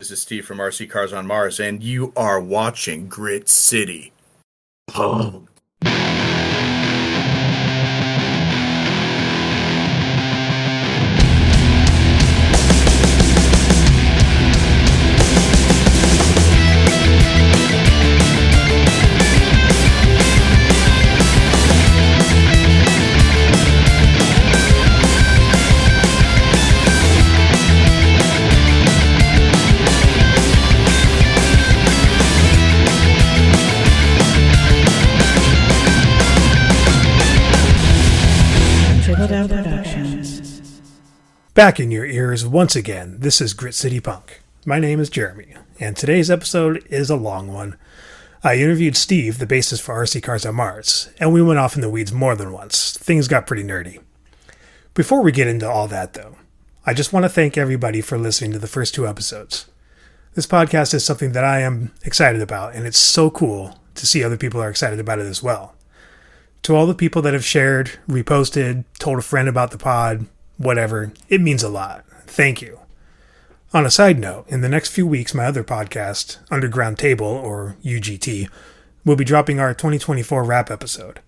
This is Steve from RC Cars on Mars, and you are watching Grit City. Oh. Back in your ears once again, this is Grit City Punk. My name is Jeremy, and today's episode is a long one. I interviewed Steve, the bassist for RC Cars on Mars, and we went off in the weeds more than once. Things got pretty nerdy. Before we get into all that, though, I just want to thank everybody for listening to the first 2 episodes. This podcast is something that I am excited about, and it's so cool to see other people are excited about it as well. To all the people that have shared, reposted, told a friend about the pod, whatever, it means a lot. Thank you. On a side note, in the next few weeks, my other podcast, Underground Table, or UGT, will be dropping our 2024 wrap episode.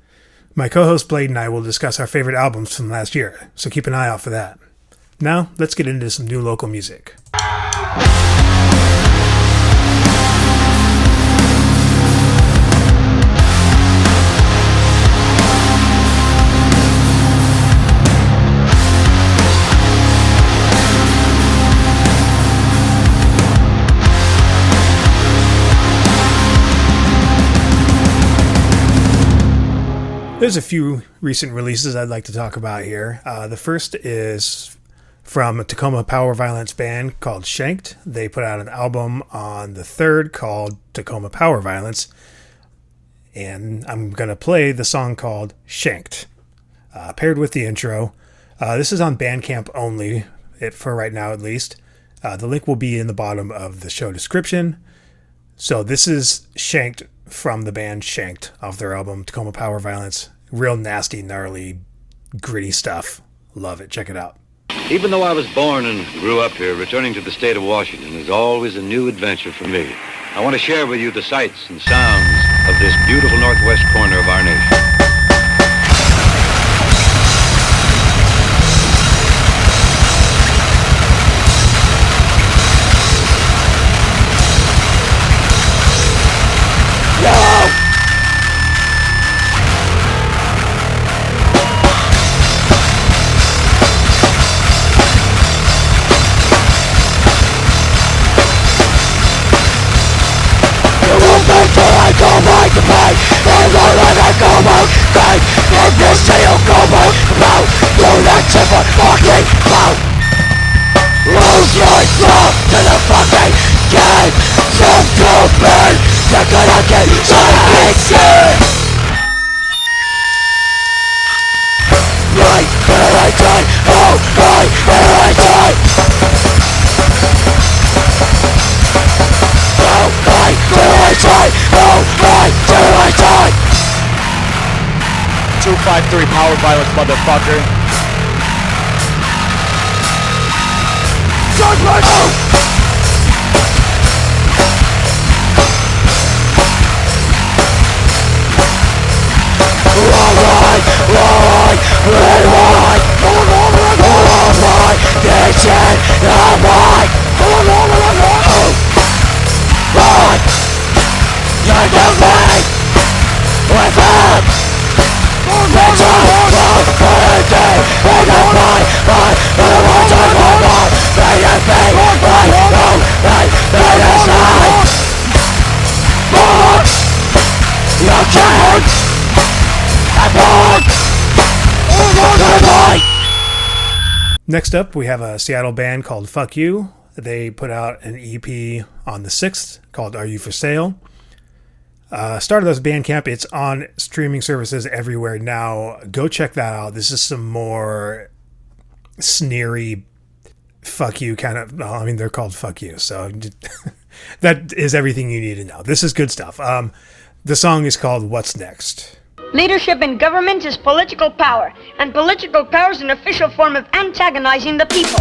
My co-host Blade and I will discuss our favorite albums from last year, so keep an eye out for that. Now, let's get into some new local music. There's a few recent releases I'd like to talk about here. The first is from a Tacoma power violence band called Shanked. They put out an album on the 3rd called Tacoma Power Violence, and I'm going to play the song called Shanked, paired with the intro. This is on Bandcamp only, for right now at least. The link will be in the bottom of the show description. So this is Shanked from the band Shanked off their album Tacoma Power Violence. Real nasty, gnarly, gritty stuff. Love it. Check it out. Even though I was born and grew up here, returning to the state of Washington is always a new adventure for me. I want to share with you the sights and sounds of this beautiful northwest corner of our nation. Three power violence, motherfucker. Judgment! Next up, we have a Seattle band called Fuck You. They put out an EP on the 6th called Are You For Sale? Started as Bandcamp. It's on streaming services everywhere now. Go check that out. This is some more sneery fuck you kind of... Well, I mean, they're called Fuck You, so that is everything you need to know. This is good stuff. The song is called What's Next? Leadership in government is political power, and political power is an official form of antagonizing the people.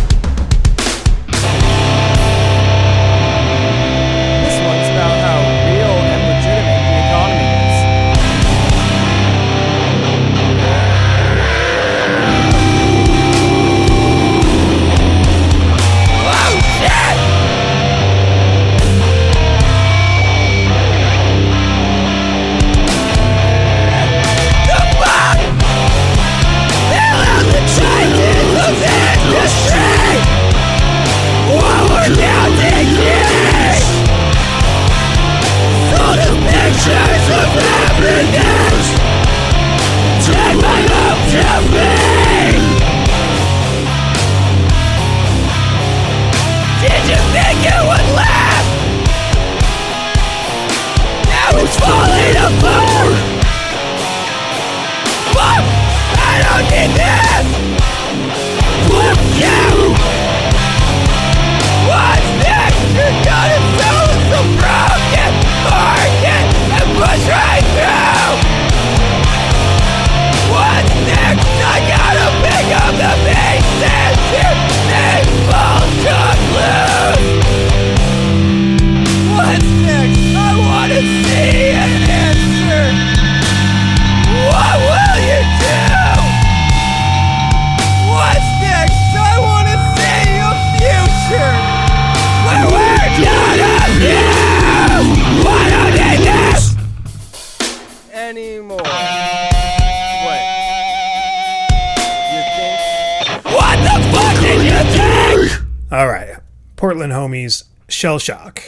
Portland homies Shell Shock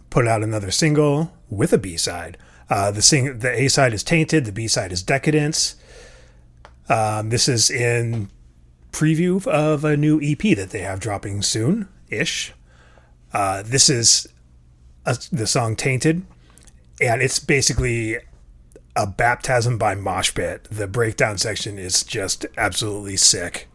put out another single with a B-side. The A-side is Tainted, the B-side is Decadence. This is in preview of a new EP that they have dropping soon-ish. This is the song Tainted, and it's basically a baptism by mosh pit. The breakdown section is just absolutely sick.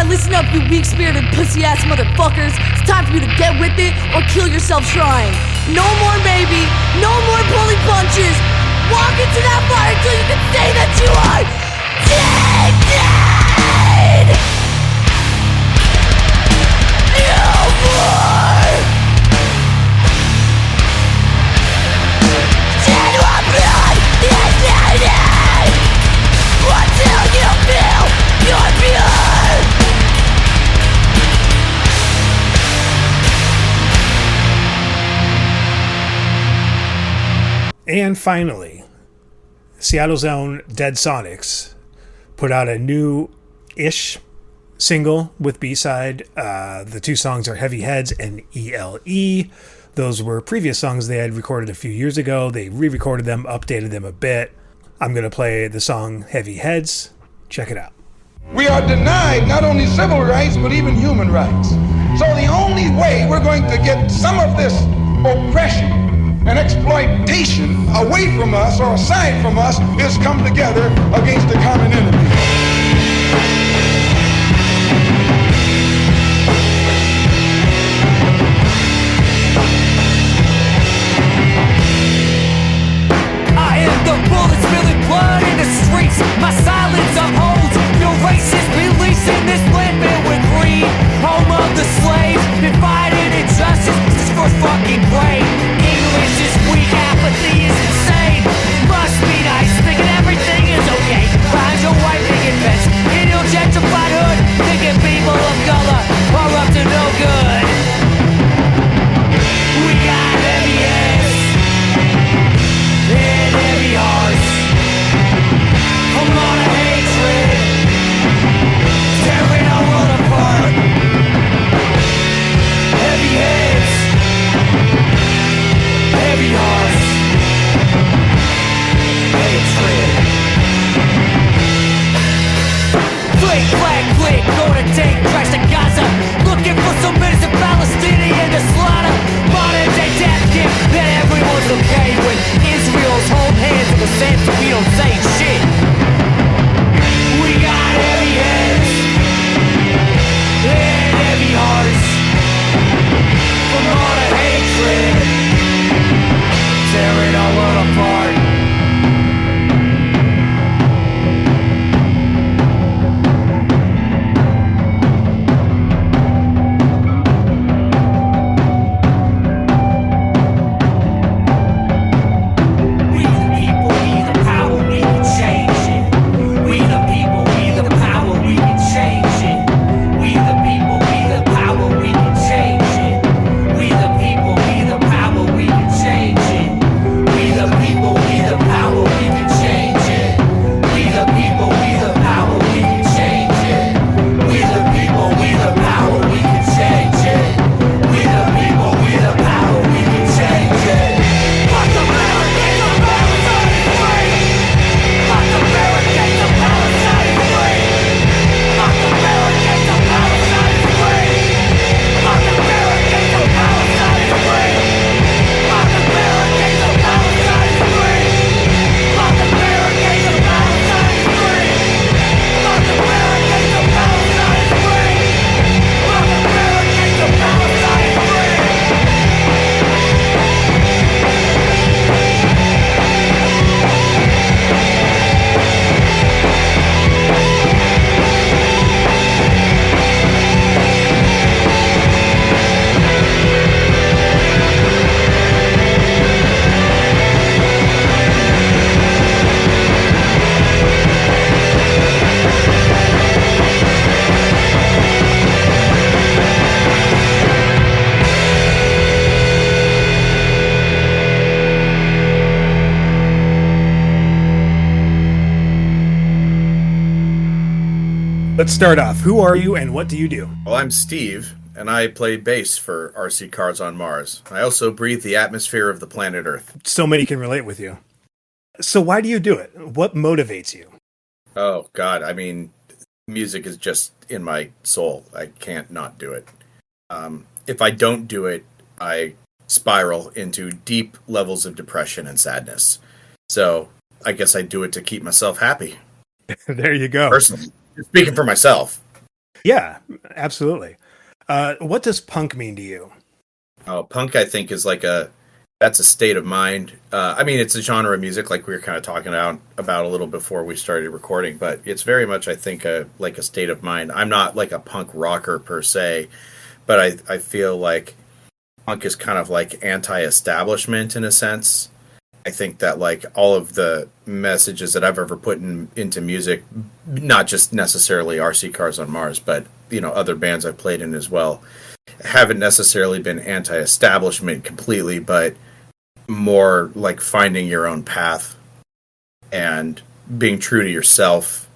Listen up, you weak-spirited, pussy-ass motherfuckers. It's time for you to get with it or kill yourself trying. No more maybe, no more pulling punches. Walk into that fire until you can say that you are dead. No more. Genuine blood is needed until you feel you're pure. And finally, Seattle's own Dead Sonics put out a new-ish single with B-side. The two songs are Heavy Heads and ELE. Those were previous songs they had recorded a few years ago. They re-recorded them, updated them a bit. I'm going to play the song Heavy Heads. Check it out. We are denied not only civil rights, but even human rights. So the only way we're going to get some of this oppression and exploitation away from us or aside from us is come together against the common enemy. I am the bullets spilling blood in the streets. My silence upholds your racist beliefs in this land filled with greed. Home of the slaves, been fighting injustice just for fucking brain. English is weak, apathy is insane. Must be nice, thinking everything is okay. Behind your white picket fence, in your gentle Let's start off. Who are you and what do you do? Well, I'm Steve, and I play bass for RC Cars on Mars. I also breathe the atmosphere of the planet Earth. So many can relate with you. So why do you do it? What motivates you? Oh, God. I mean, music is just in my soul. I can't not do it. If I don't do it, I spiral into deep levels of depression and sadness. So I guess I do it to keep myself happy. There you go. Personally. Speaking for myself. Yeah, absolutely. What does punk mean to you? Oh, punk, I think, is that's a state of mind. I mean, it's a genre of music, like we were kind of talking about a little before we started recording, but it's very much, I think, like a state of mind. I'm not like a punk rocker per se, but I feel like punk is kind of like anti-establishment in a sense. I think that like all of the messages that I've ever put into music, not just necessarily RC Cars on Mars, but other bands I've played in as well, haven't necessarily been anti-establishment completely, but more like finding your own path and being true to yourself.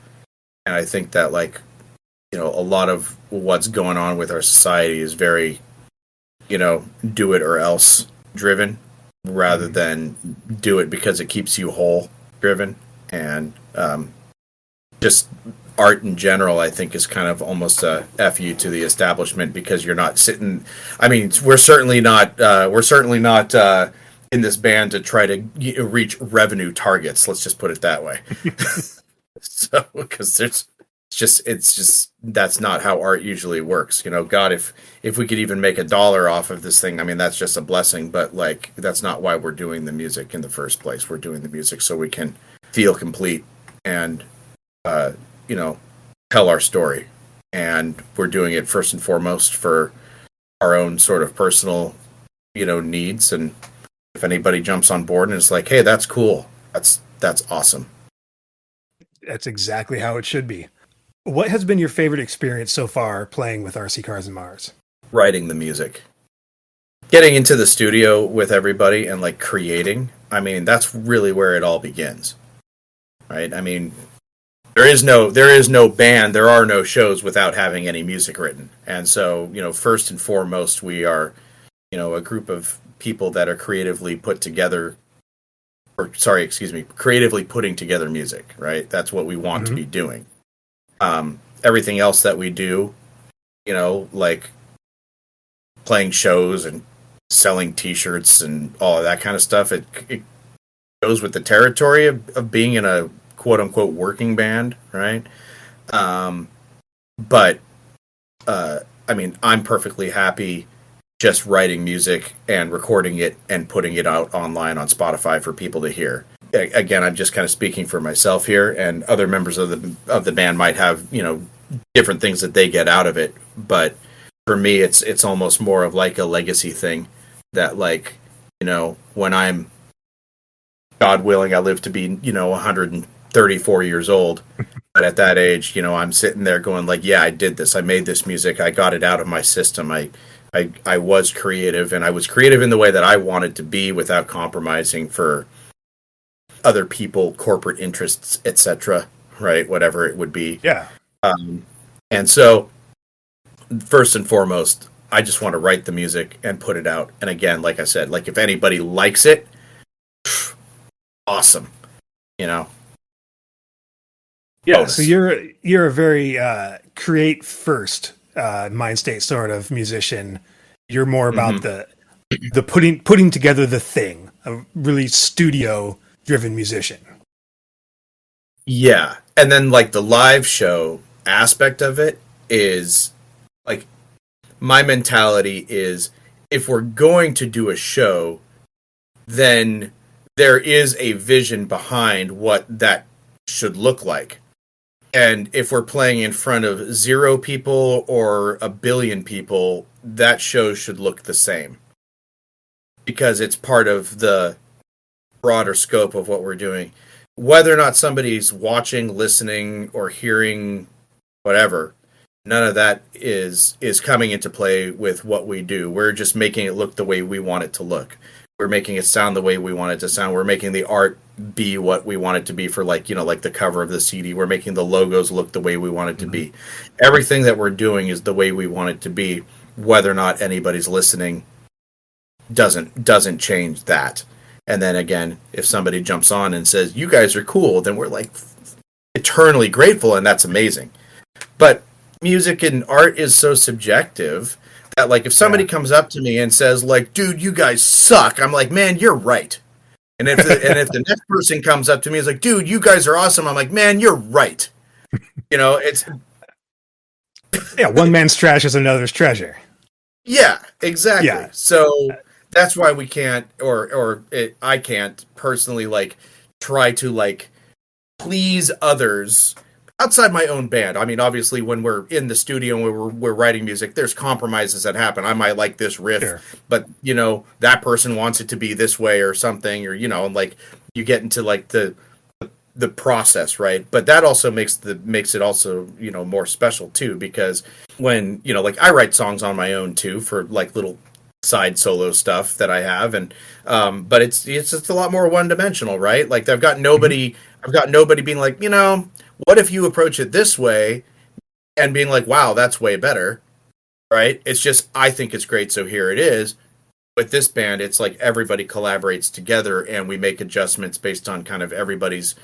And I think that like a lot of what's going on with our society is very do it or else driven, rather than do it because it keeps you whole driven. And just art in general, I think, is kind of almost a fu to the establishment, because you're not sitting. I mean, we're certainly not in this band to try to reach revenue targets. Let's just put it that way. So, because it's just that's not how art usually works. God, if we could even make $1 off of this thing, I mean, that's just a blessing. But like, that's not why we're doing the music in the first place. We're doing the music so we can feel complete and tell our story. And we're doing it first and foremost for our own sort of personal needs. And if anybody jumps on board and is like, hey, that's cool, that's awesome. That's exactly how it should be. What has been your favorite experience so far playing with RC Cars on Mars? Writing the music. Getting into the studio with everybody and like creating. I mean, that's really where it all begins. Right? I mean, there is no band, there are no shows without having any music written. And so, first and foremost, we are, a group of people that are creatively putting together music, right? That's what we want to be doing. Everything else that we do, like playing shows and selling T-shirts and all of that kind of stuff, it goes with the territory of being in a quote-unquote working band, right? But I mean, I'm perfectly happy just writing music and recording it and putting it out online on Spotify for people to hear. Again, I'm just kind of speaking for myself here, and other members of the band might have different things that they get out of it. But for me, it's almost more of like a legacy thing that, like, when I'm, God willing, I live to be 134 years old. But at that age, I'm sitting there going like, yeah, I did this. I made this music. I got it out of my system. I was creative, and I was creative in the way that I wanted to be without compromising for other people, corporate interests, etc., right? Whatever it would be. Yeah. And so, first and foremost, I just want to write the music and put it out. And again, like I said, like if anybody likes it, awesome. Yeah. Bonus. So you're a very create first mind state sort of musician. You're more about the putting together the thing, a really studio driven musician. Yeah. And then like the live show aspect of it is like, my mentality is, if we're going to do a show, then there is a vision behind what that should look like. And if we're playing in front of 0 people or 1 billion people, that show should look the same, because it's part of the broader scope of what we're doing. Whether or not somebody's watching, listening, or hearing, whatever, none of that is coming into play with what we do. We're just making it look the way we want it to look. We're making it sound the way we want it to sound. We're making the art be what we want it to be for, like, you know, like the cover of the CD. We're making the logos look the way we want it to be. Everything that we're doing is the way we want it to be. Whether or not anybody's listening doesn't change that. And then again, if somebody jumps on and says, "You guys are cool," then we're like eternally grateful, and that's amazing. But music and art is so subjective that, like, if somebody comes up to me and says, like, "Dude, you guys suck," I'm like, "Man, you're right." And if the next person comes up to me and is like, "Dude, you guys are awesome," I'm like, "Man, you're right." You know, it's one man's trash is another's treasure. Yeah, exactly. Yeah. So that's why we can't, I can't personally, like, try to, like, please others outside my own band. I mean, obviously, when we're in the studio and we're writing music, there's compromises that happen. I might like this riff, but, you know, that person wants it to be this way or something, or, you know, like, you get into, like, the process, right? But that also makes it also, you know, more special too, because when, you know, like, I write songs on my own too for, like, little side solo stuff that I have, and but it's just a lot more one dimensional, right? Like, I've got nobody being like, you know, what if you approach it this way, and being like, wow, that's way better, right? It's just, I think it's great, so here it is. With this band, it's like everybody collaborates together, and we make adjustments based on kind of everybody's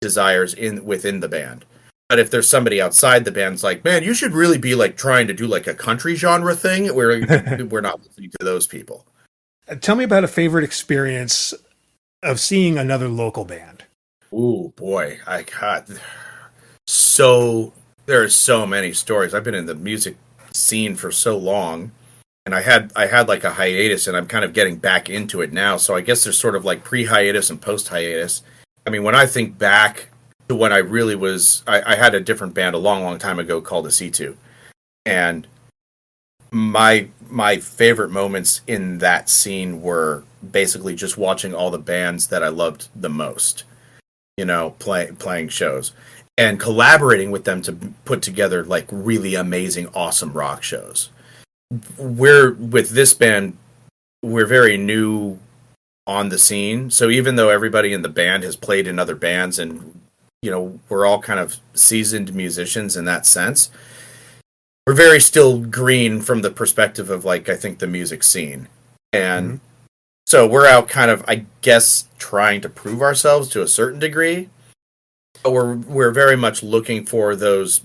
desires within the band. But if there's somebody outside the band's like, "Man, you should really be, like, trying to do, like, a country genre thing," we're not listening to those people. Tell me about a favorite experience of seeing another local band. Ooh, boy, there are so many stories. I've been in the music scene for so long, and I had like a hiatus, and I'm kind of getting back into it now. So I guess there's sort of like pre-hiatus and post-hiatus. I mean, when I think back to when I really was, I had a different band a long, long time ago called the C2. And my favorite moments in that scene were basically just watching all the bands that I loved the most, you know, playing shows. And collaborating with them to put together, like, really amazing, awesome rock shows. With this band, we're very new on the scene, so even though everybody in the band has played in other bands, and, you know, we're all kind of seasoned musicians in that sense, we're very still green from the perspective of, like, I think the music scene. And so we're out kind of, I guess, trying to prove ourselves to a certain degree, but we're very much looking for those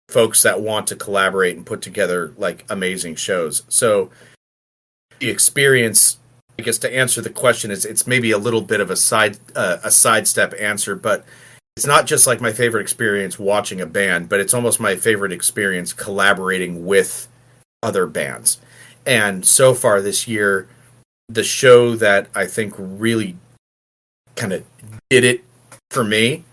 folks that want to collaborate and put together, like, amazing shows. So the experience, I guess, to answer the question, is it's maybe a little bit of a sidestep answer, but it's not just, like, my favorite experience watching a band, but it's almost my favorite experience collaborating with other bands. And so far this year, the show that I think really kind of did it for me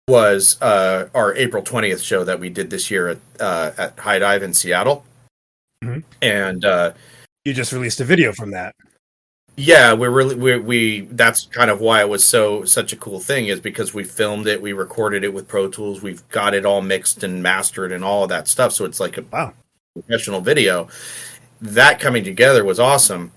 was our April 20th show that we did this year at High Dive in Seattle. And you just released a video from that. Yeah, we that's kind of why it was such a cool thing, is because we filmed it, we recorded it with Pro Tools, we've got it all mixed and mastered and all of that stuff, so it's like a professional video. That coming together was awesome,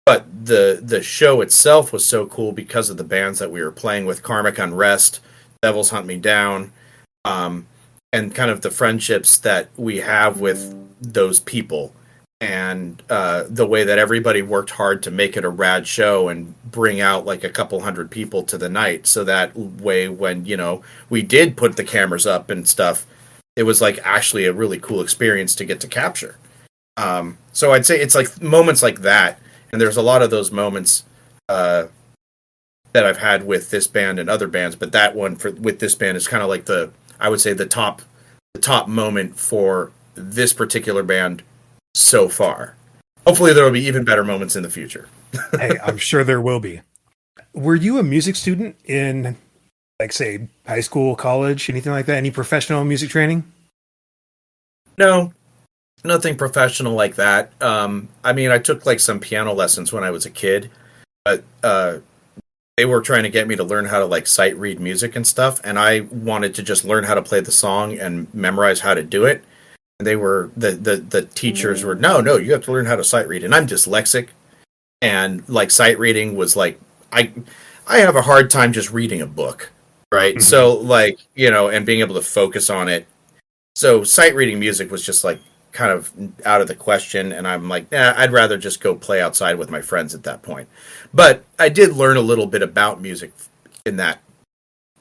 but the show itself was so cool because of the bands that we were playing with: Karmic Unrest, Devils Hunt Me Down, and kind of the friendships that we have with those people. And the way that everybody worked hard to make it a rad show and bring out, like, a couple hundred people to the night, so that way when, you know, we did put the cameras up and stuff, it was, like, actually a really cool experience to get to capture. So I'd say it's like moments like that, and there's a lot of those moments that I've had with this band and other bands, but that one with this band is kind of like I would say the top moment for this particular band so far. Hopefully there will be even better moments in the future. Hey, I'm sure there will be. Were you a music student in, like, say, high school, college, anything like that? Any professional music training? No, nothing professional like that. I mean, I took, like, some piano lessons when I was a kid, but they were trying to get me to learn how to, like, sight read music and stuff, and I wanted to just learn how to play the song and memorize how to do it. They were the teachers were, no, you have to learn how to sight read, and I'm dyslexic, and like sight reading was like I have a hard time just reading a book, right? Mhm. So like, you know, and being able to focus on it. So sight reading music was just like kind of out of the question, and I'm like, nah, I'd rather just go play outside with my friends at that point. But I did learn a little bit about music in that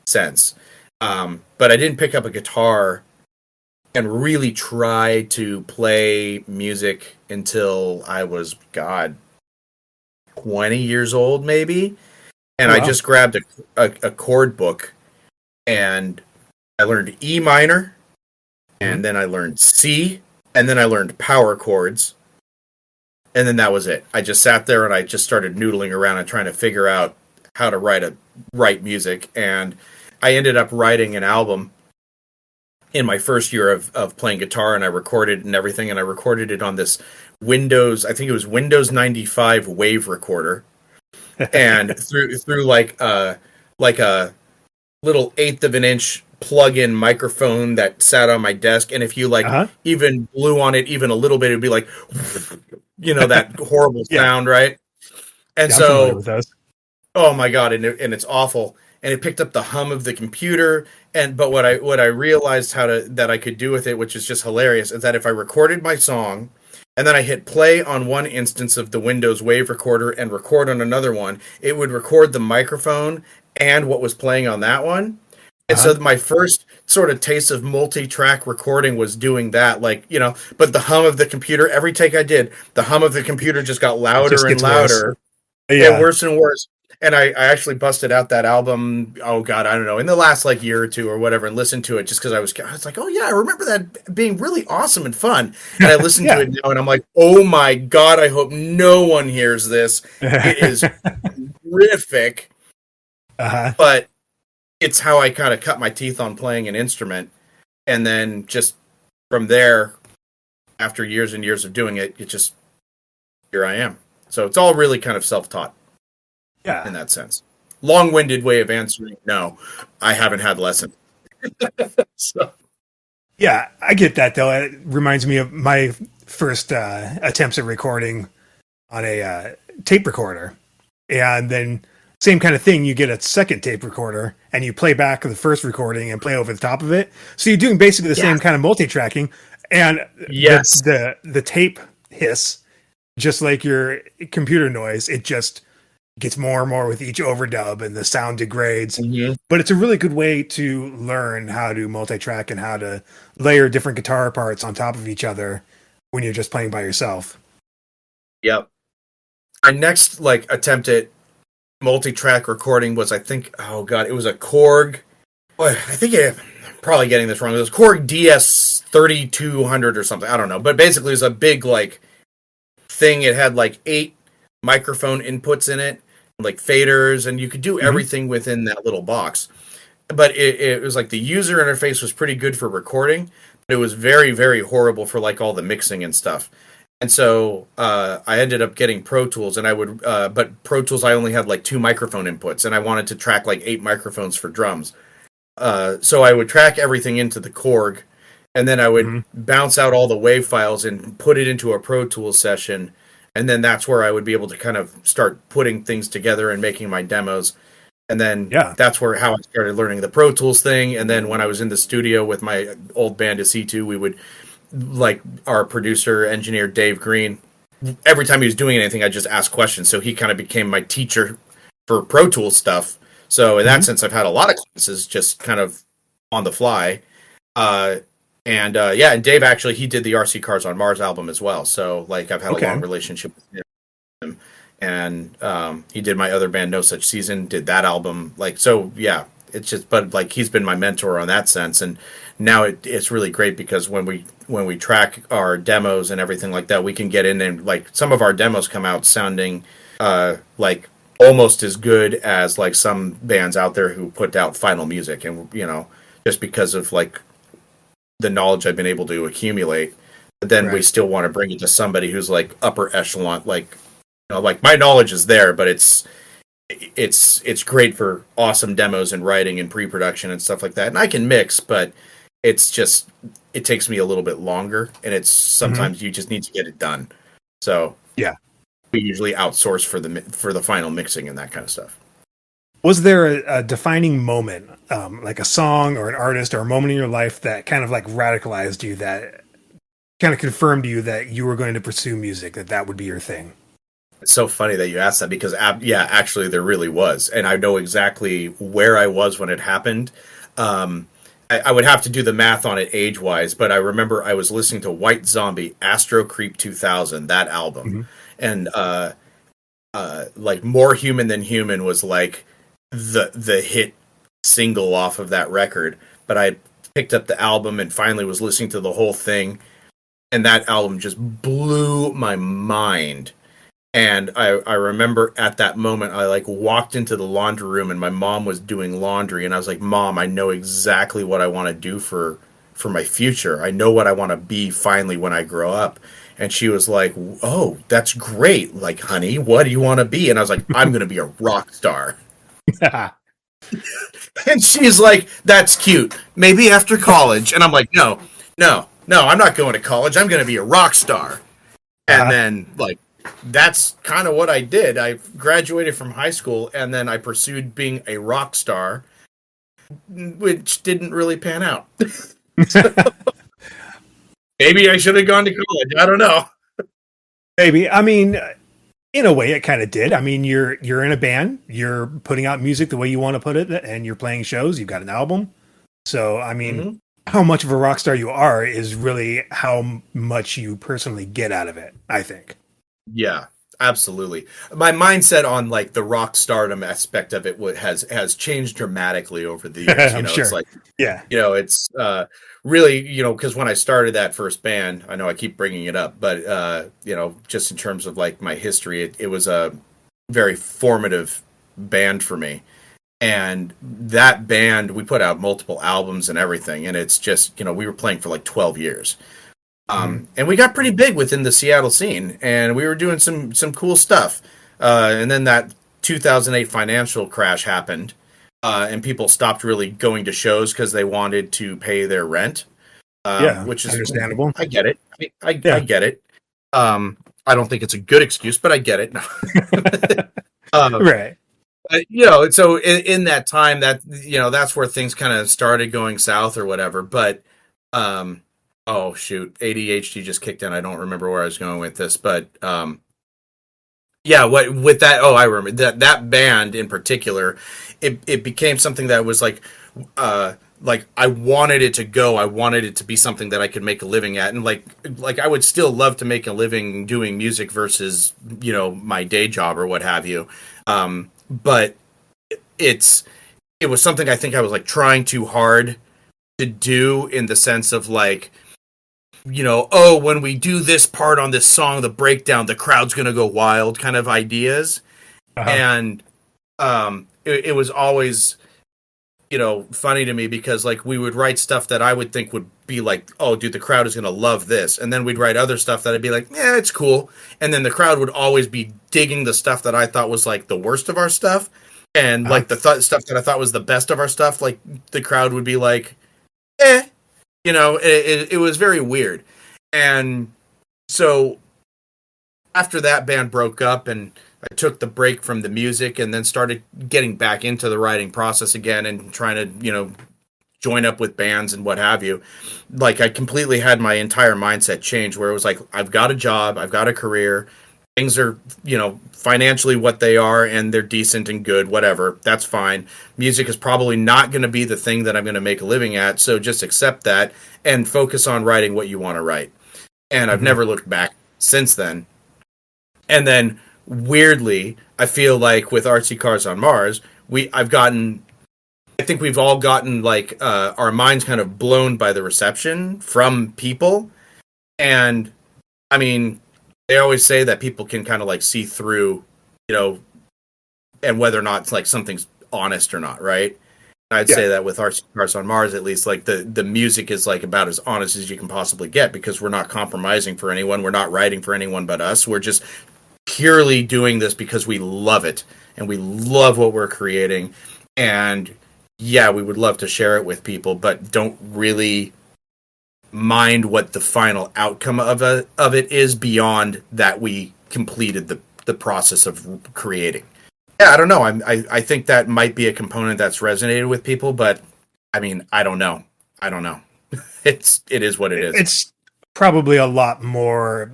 sense. But I didn't pick up a guitar and really try to play music until I was, God, 20 years old, maybe. And I Wow. just grabbed a chord book and I learned E minor, and then I learned C, and then I learned power chords. And then that was it. I just sat there and I just started noodling around and trying to figure out how to write music. And I ended up writing an album in my first year of playing guitar, and I recorded and everything, and I recorded it on this Windows, I think it was Windows 95 wave recorder, and through like a little eighth of an inch plug-in microphone that sat on my desk, and if you like even blew on it even a little bit, it'd be like, you know, that horrible sound, right? And I'm familiar so, with those. oh my god, and it's awful. And it picked up the hum of the computer. But what I realized that I could do with it, which is just hilarious, is that if I recorded my song and then I hit play on one instance of the Windows Wave Recorder and record on another one, it would record the microphone and what was playing on that one. And so my first sort of taste of multi-track recording was doing that, like, you know, but the hum of the computer, every take I did, the hum of the computer just got louder and louder and worse and worse. And I actually busted out that album, oh God, I don't know, in the last like year or two or whatever, and listened to it just because I was like, oh yeah, I remember that being really awesome and fun. And I listened to it now and I'm like, oh my God, I hope no one hears this. It is horrific. But it's how I kind of cut my teeth on playing an instrument. And then just from there, after years and years of doing it, here I am. So it's all really kind of self-taught. Yeah. In that sense. Long-winded way of answering, no, I haven't had lessons. So. Yeah, I get that, though. It reminds me of my first attempts at recording on a tape recorder. And then same kind of thing, you get a second tape recorder and you play back the first recording and play over the top of it. So you're doing basically the same kind of multi-tracking. And the tape hiss, just like your computer noise, it just gets more and more with each overdub and the sound degrades. But it's a really good way to learn how to multi-track and how to layer different guitar parts on top of each other when you're just playing by yourself. Yep. Our next like attempt at multi-track recording was, I think, oh God, it was a Korg. Boy, I think I'm probably getting this wrong. It was Korg DS 3200 or something. I don't know. But basically it was a big like thing. It had like 8 microphone inputs in it, like faders, and you could do everything within that little box. But it was like the user interface was pretty good for recording, but it was very, very horrible for like all the mixing and stuff. And so I ended up getting Pro Tools, and but Pro Tools I only had like 2 microphone inputs, and I wanted to track like 8 microphones for drums. So I would track everything into the Korg, and then I would bounce out all the WAV files and put it into a Pro Tools session. And then that's where I would be able to kind of start putting things together and making my demos. And then that's how I started learning the Pro Tools thing. And then when I was in the studio with my old band of C2, we would, like our producer, engineer, Dave Green, every time he was doing anything, I'd just ask questions. So he kind of became my teacher for Pro Tools stuff. So in that sense, I've had a lot of classes just kind of on the fly. And Dave actually, he did the RC Cars on Mars album as well. So like I've had a long relationship with him, and he did my other band, No Such Season, did that album. Like, so yeah, it's just, but like he's been my mentor on that sense. And now it's really great because when we track our demos and everything like that, we can get in and like some of our demos come out sounding like almost as good as like some bands out there who put out final music. And, you know, just because of like the knowledge I've been able to accumulate, but then we still want to bring it to somebody who's like upper echelon, like, you know, like my knowledge is there, but it's great for awesome demos and writing and pre-production and stuff like that. And I can mix, but it's just, it takes me a little bit longer, and it's sometimes you just need to get it done. So yeah. we usually outsource for the final mixing and that kind of stuff. Was there a defining moment, like a song or an artist or a moment in your life that kind of like radicalized you, that kind of confirmed to you that you were going to pursue music, that would be your thing? It's so funny that you asked that because, actually there really was. And I know exactly where I was when it happened. I would have to do the math on it age-wise, but I remember I was listening to White Zombie, Astro Creep 2000, that album. And like More Human Than Human was like the hit single off of that record. But I picked up the album and finally was listening to the whole thing. And that album just blew my mind. And I remember at that moment, I like walked into the laundry room and my mom was doing laundry. And I was like, Mom, I know exactly what I want to do for my future. I know what I want to be finally when I grow up. And she was like, oh, that's great. Like, honey, what do you want to be? And I was like, I'm going to be a rock star. And she's like, that's cute. Maybe after college. And I'm like, no, I'm not going to college. I'm going to be a rock star. And then, like, that's kind of what I did. I graduated from high school, and then I pursued being a rock star, which didn't really pan out. Maybe I should have gone to college. I don't know. Maybe. I mean, in a way, it kind of did. I mean, you're in a band. You're putting out music the way you want to put it, and you're playing shows. You've got an album. So, I mean, how much of a rock star you are is really how much you personally get out of it, I think. Yeah, absolutely. My mindset on like the rock stardom aspect of it has changed dramatically over the years. I'm sure. It's like, yeah, it's really, because when I started that first band, I know I keep bringing it up, but just in terms of like my history, it was a very formative band for me. And that band, we put out multiple albums and everything, and it's just, we were playing for like 12 years. And we got pretty big within the Seattle scene, and we were doing some cool stuff. And then that 2008 financial crash happened, and people stopped really going to shows because they wanted to pay their rent. Which is understandable. I get it. I get it. I don't think it's a good excuse, but I get it. Right. So in that time, that that's where things kind of started going south or whatever. But oh shoot, ADHD just kicked in. I don't remember where I was going with this, but what with that? Oh, I remember that band in particular. It became something that was like I wanted it to go. I wanted it to be something that I could make a living at, and like I would still love to make a living doing music versus my day job or what have you. But it was something I think I was like trying too hard to do, in the sense of like, when we do this part on this song, the breakdown, the crowd's going to go wild kind of ideas. And it was always, funny to me because like we would write stuff that I would think would be like, oh, dude, the crowd is going to love this. And then we'd write other stuff that I'd be like, yeah, it's cool. And then the crowd would always be digging the stuff that I thought was like the worst of our stuff. And like the stuff that I thought was the best of our stuff, like the crowd would be like, it was very weird. And so after that band broke up and I took the break from the music and then started getting back into the writing process again and trying to, join up with bands and what have you. Like I completely had my entire mindset change, where it was like, I've got a job, I've got a career, things are, financially what they are, and they're decent and good, whatever. That's fine. Music is probably not going to be the thing that I'm going to make a living at. So just accept that and focus on writing what you want to write. And I've never looked back since then. And then weirdly, I feel like with Artsy Cars on Mars, I think we've all gotten like our minds kind of blown by the reception from people. And I mean, they always say that people can kind of like see through, and whether or not it's like something's honest or not, right? And I'd say that with Artsy Cars on Mars, at least, like the music is like about as honest as you can possibly get, because we're not compromising for anyone. We're not writing for anyone but us. We're just purely doing this because we love it and we love what we're creating. And yeah, we would love to share it with people, but don't really mind what the final outcome of it is, beyond that we completed the process of creating. Yeah, I don't know. I think that might be a component that's resonated with people, but I mean, I don't know. It is what it is. It's probably a lot more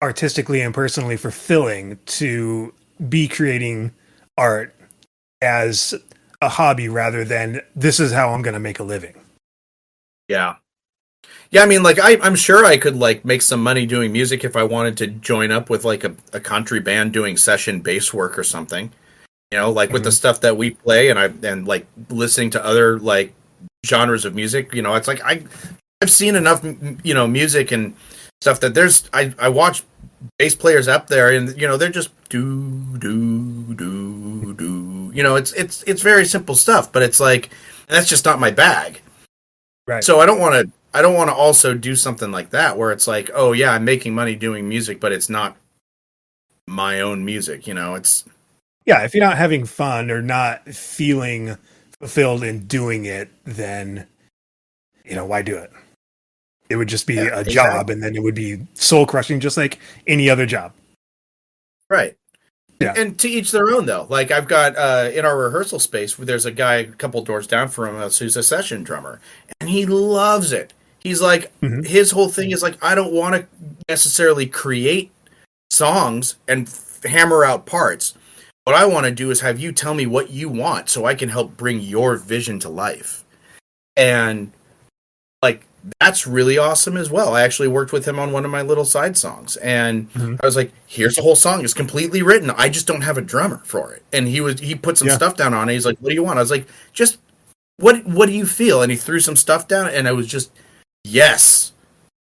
artistically and personally fulfilling to be creating art as a hobby rather than this is how I'm going to make a living. Yeah. Yeah, I mean, like, I'm sure I could, like, make some money doing music if I wanted to join up with, like, a country band doing session bass work or something. You know, like, with the stuff that we play and like, listening to other, like, genres of music, you know, it's like, I've seen enough, you know, music and stuff that I watch bass players up there and, you know, they're just do, you know, it's very simple stuff, but it's like, that's just not my bag. Right. So I don't want to also do something like that where it's like, oh yeah, I'm making money doing music, but it's not my own music, you know, yeah, if you're not having fun or not feeling fulfilled in doing it, then, you know, why do it? It would just be a job, and then it would be soul crushing, just like any other job. Right. Yeah. And to each their own, though. Like, I've got in our rehearsal space, there's a guy a couple doors down from us who's a session drummer, and he loves it. He's like, his whole thing is like, I don't want to necessarily create songs and hammer out parts. What I want to do is have you tell me what you want so I can help bring your vision to life. And, like, that's really awesome as well. I actually worked with him on one of my little side songs, and I was like, here's the whole song. It's completely written. I just don't have a drummer for it. And he put some stuff down on it. He's like, what do you want? I was like, just what do you feel? And he threw some stuff down, and I was just, yes,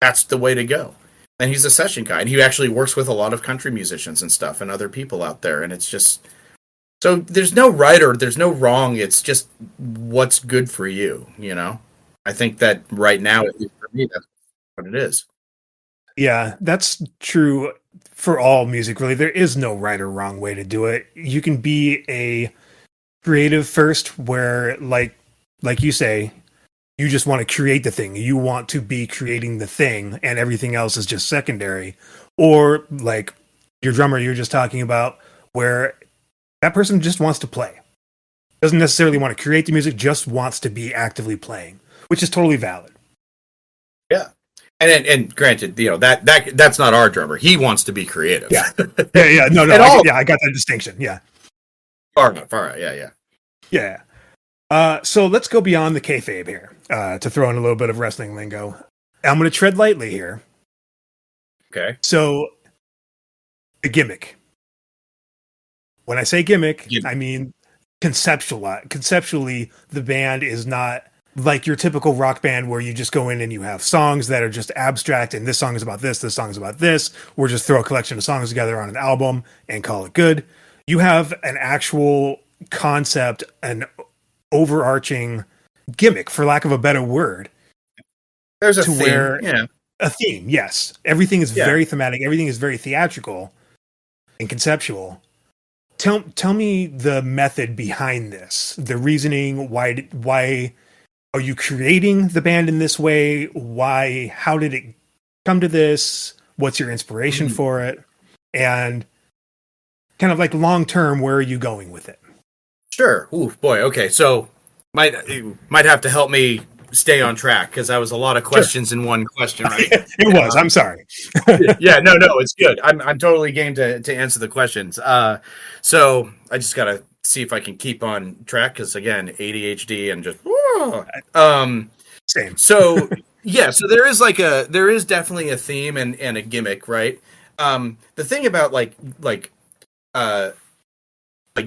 that's the way to go. And he's a session guy, and he actually works with a lot of country musicians and stuff and other people out there. And it's just, so there's no right or there's no wrong. It's just what's good for you, you know? I think that right now, at least for me, that's what it is. Yeah, that's true for all music, really. There is no right or wrong way to do it. You can be a creative first, where, like you say, you just want to create the thing. You want to be creating the thing, and everything else is just secondary. Or, like your drummer you're just talking about, where that person just wants to play. Doesn't necessarily want to create the music, just wants to be actively playing, which is totally valid. Yeah. And granted, you know, that's not our drummer. He wants to be creative. Yeah. Yeah. No. I got that distinction. Yeah. Far out. Yeah. Yeah. So let's go beyond the kayfabe here, to throw in a little bit of wrestling lingo. I'm going to tread lightly here. Okay. So, the gimmick. When I say gimmick, I mean conceptually, the band is not like your typical rock band where you just go in and you have songs that are just abstract, and this song is about this song is about this. We'll just throw a collection of songs together on an album and call it good. You have an actual concept, an overarching gimmick, for lack of a better word. There's a theme. A theme, yes. Everything is very thematic. Everything is very theatrical and conceptual. Tell me the method behind this, the reasoning. Why are you creating the band in this way? How did it come to this? What's your inspiration for it? And kind of like long term, where are you going with it? Sure. Ooh, boy. Okay. So might have to help me stay on track, because that was a lot of questions in one question, right? It was. I'm sorry. Yeah. No. It's good. I'm totally game to answer the questions. So I just gotta see if I can keep on track, because again, ADHD and just same. So yeah. So there is definitely a theme and a gimmick, right? The thing about like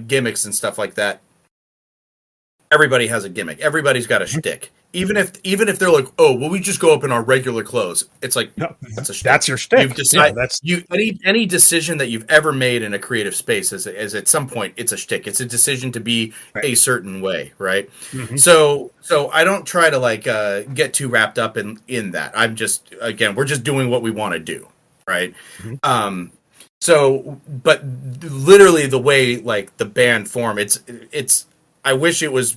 gimmicks and stuff like that, everybody has a gimmick. Everybody's got a shtick. Even if they're like, oh, well, we just go up in our regular clothes. It's like, no, that's a shtick. That's your shtick. You've decided, any decision that you've ever made in a creative space is at some point it's a shtick. It's a decision to be a certain way, right? Mm-hmm. So I don't try to like get too wrapped up in that. I'm just, again, we're just doing what we want to do, right? Mm-hmm. So, but literally the way like the band form, it's. I wish it was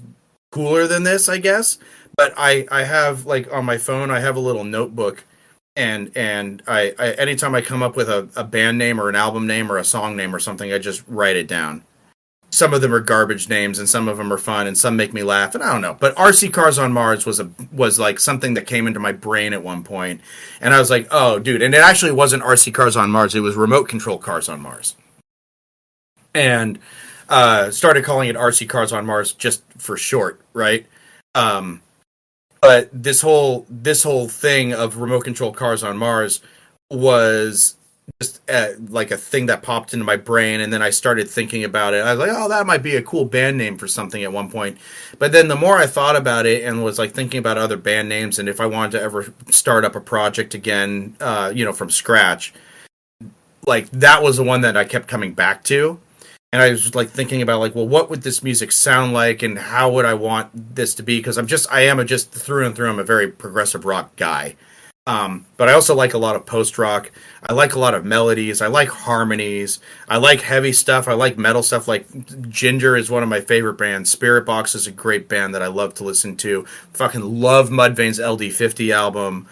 cooler than this, I guess. But I have like on my phone, I have a little notebook and I anytime I come up with a band name or an album name or a song name or something, I just write it down. Some of them are garbage names, and some of them are fun, and some make me laugh, and I don't know. But RC Cars on Mars was like something that came into my brain at one point, and I was like, oh, dude. And it actually wasn't RC Cars on Mars; it was Remote Control Cars on Mars, and started calling it RC Cars on Mars just for short, right? But this whole thing of Remote Control Cars on Mars was just like a thing that popped into my brain, and then I started thinking about it. I was like, oh, that might be a cool band name for something at one point. But then the more I thought about it and was like thinking about other band names, and if I wanted to ever start up a project again, from scratch, like that was the one that I kept coming back to. And I was like thinking about like, well, what would this music sound like, and how would I want this to be? Because I am just through and through, I'm a very progressive rock guy. But I also like a lot of post rock. I like a lot of melodies. I like harmonies. I like heavy stuff. I like metal stuff. Like Ginger is one of my favorite bands. Spirit Box is a great band that I love to listen to. Fucking love Mudvayne's LD50 album.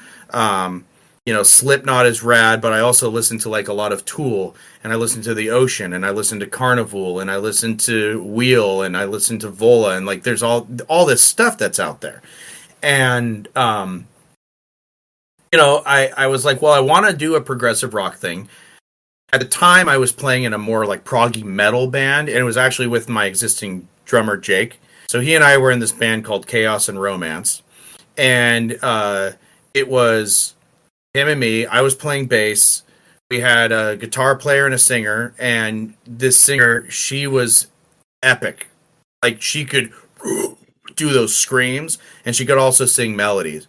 Slipknot is rad, but I also listen to like a lot of Tool, and I listen to The Ocean, and I listen to Carnival, and I listen to Wheel, and I listen to Vola, and like there's all this stuff that's out there. And I was like, well, I want to do a progressive rock thing. At the time, I was playing in a more like proggy metal band, and it was actually with my existing drummer, Jake. So he and I were in this band called Chaos and Romance, and it was him and me. I was playing bass. We had a guitar player and a singer, and this singer, she was epic. Like, she could do those screams, and she could also sing melodies.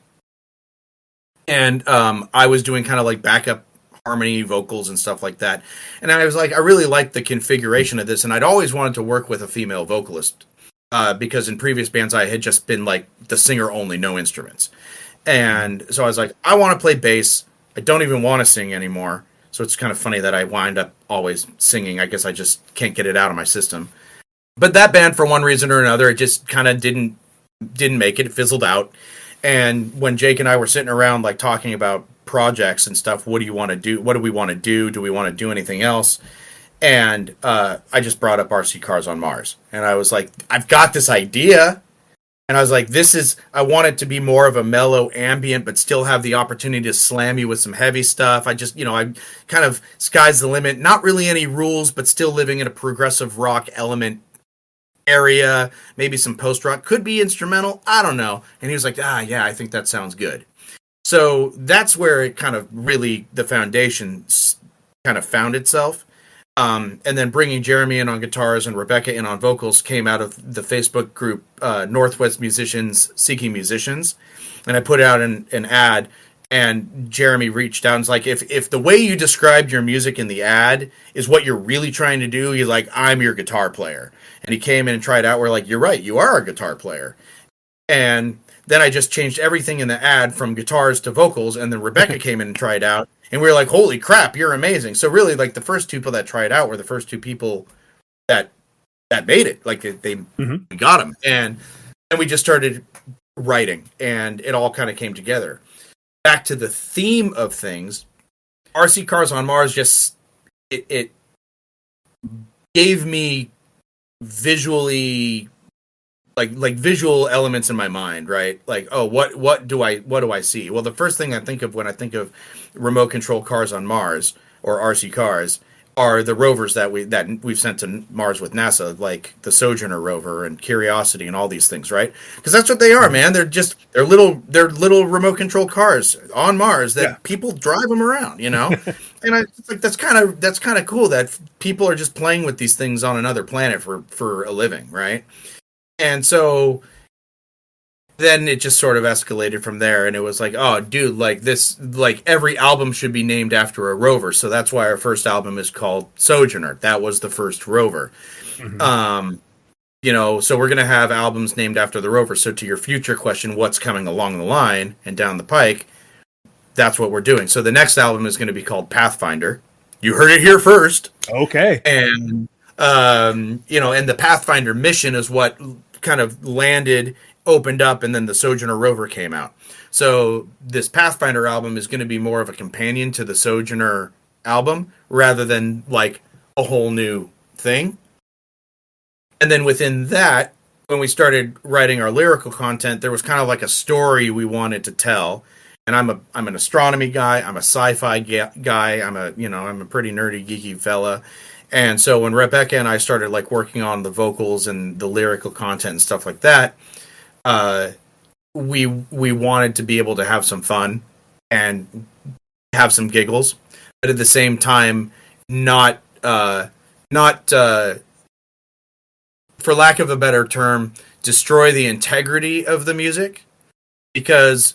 And I was doing kind of like backup harmony vocals and stuff like that. And I was like, I really liked the configuration of this, and I'd always wanted to work with a female vocalist because in previous bands I had just been like the singer only, no instruments. And so I was like, I want to play bass. I don't even want to sing anymore. So it's kind of funny that I wind up always singing. I guess I just can't get it out of my system. But that band, for one reason or another, it just kind of didn't make it. It fizzled out. And when Jake and I were sitting around like talking about projects and stuff, what do you want to do? What do we want to do? Do we want to do anything else? And I just brought up RC Cars on Mars. And I was like, I've got this idea. And I was like, I want it to be more of a mellow ambient, but still have the opportunity to slam you with some heavy stuff. I just, I kind of sky's the limit. Not really any rules, but still living in a progressive rock element area. Maybe some post rock. Could be instrumental. I don't know. And he was like, yeah, I think that sounds good. So that's where it kind of really, the foundation kind of found itself. And then bringing Jeremy in on guitars and Rebecca in on vocals came out of the Facebook group Northwest Musicians Seeking Musicians. And I put out an ad, and Jeremy reached out and was like, if the way you described your music in the ad is what you're really trying to do, he's like, I'm your guitar player. And he came in and tried out. We're like, you're right, you are a guitar player. And then I just changed everything in the ad from guitars to vocals, and then Rebecca came in and tried out. And we were like, holy crap, you're amazing. So really, like, the first two people that tried out were the first two people that made it. Like, they got them. And then we just started writing, and it all kind of came together. Back to the theme of things, RC Cars on Mars just, it gave me visually, like visual elements in my mind, right? Like, oh, what do I see? Well, the first thing I think of when I think of remote control cars on Mars, or RC cars, are the rovers that we've sent to Mars with NASA, like the Sojourner rover and Curiosity and all these things, right? Because that's what they are, man. They're little remote control cars on Mars that people drive them around, And I like that's kind of cool that people are just playing with these things on another planet for a living, right? And so then it just sort of escalated from there, and it was like, oh, dude, like this, like every album should be named after a rover. So that's why our first album is called Sojourner. That was the first rover. Mm-hmm. So we're going to have albums named after the rover. So to your future question, what's coming along the line and down the pike, that's what we're doing. So the next album is going to be called Pathfinder. You heard it here first. Okay. And, and the Pathfinder mission is what kind of landed opened up, and then the Sojourner Rover came out. So this Pathfinder album is going to be more of a companion to the Sojourner album rather than like a whole new thing. And then within that, when we started writing our lyrical content, there was kind of like a story we wanted to tell. And I'm an astronomy guy, I'm a sci-fi guy, I'm a pretty nerdy, geeky fella. And so when Rebecca and I started like working on the vocals and the lyrical content and stuff like that, we wanted to be able to have some fun and have some giggles, but at the same time, not for lack of a better term, destroy the integrity of the music, because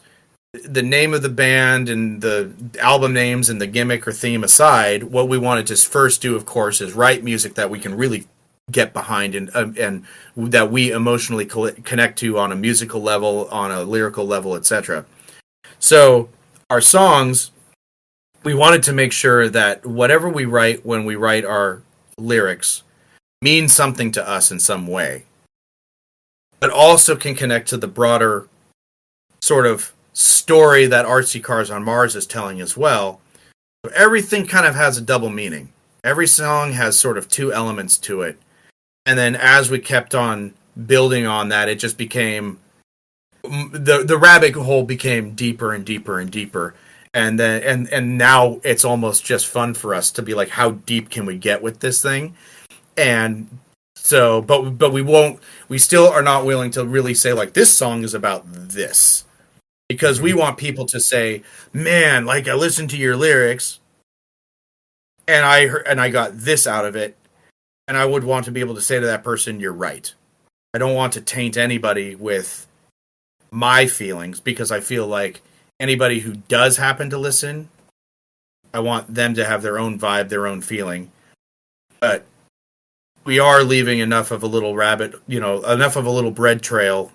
the name of the band and the album names and the gimmick or theme aside, what we wanted to first do, of course, is write music that we can really get behind and that we emotionally connect to on a musical level, on a lyrical level, etc. So our songs, we wanted to make sure that whatever we write when we write our lyrics means something to us in some way, but also can connect to the broader sort of story that Artsy Cars on Mars is telling as well. So everything kind of has a double meaning. Every song has sort of two elements to it. And then as we kept on building on that, it just became the rabbit hole became deeper and deeper and deeper. And then and now it's almost just fun for us to be like, how deep can we get with this thing? And so, but we still are not willing to really say like, this song is about this, because we want people to say, man, like I listened to your lyrics and I got this out of it. And I would want to be able to say to that person, you're right. I don't want to taint anybody with my feelings, because I feel like anybody who does happen to listen, I want them to have their own vibe, their own feeling. But we are leaving enough of a little enough of a little bread trail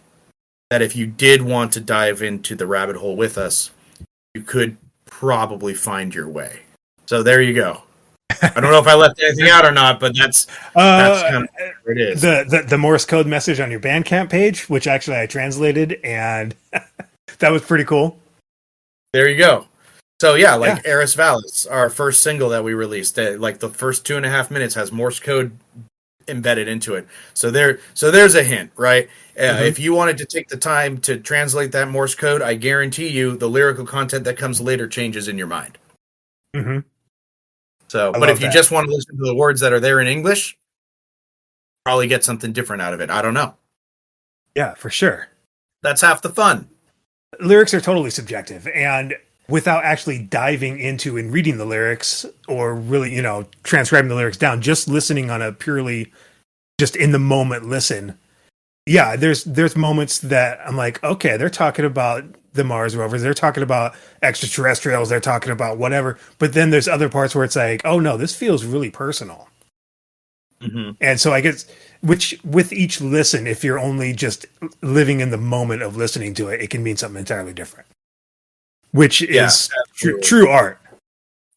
that if you did want to dive into the rabbit hole with us, you could probably find your way. So there you go. I don't know if I left anything out or not, but that's kind of where it is. The Morse code message on your Bandcamp page, which actually I translated, and that was pretty cool. There you go. So yeah, like Eris Vallis, our first single that we released, like the first 2.5 minutes has Morse code embedded into it. So there's a hint, right? If you wanted to take the time to translate that Morse code, I guarantee you the lyrical content that comes later changes in your mind. Mm-hmm. So, but if you just want to listen to the words that are there in English, probably get something different out of it. I don't know. Yeah, for sure. That's half the fun. Lyrics are totally subjective, and without actually diving into and reading the lyrics or really, transcribing the lyrics down, just listening on a purely just in the moment listen. Yeah, there's moments that I'm like, okay, they're talking about the Mars rovers, they're talking about extraterrestrials, they're talking about whatever. But then there's other parts where it's like, oh no, this feels really personal. Mm-hmm. And so I guess, which with each listen, if you're only just living in the moment of listening to it, it can mean something entirely different. Which is true art.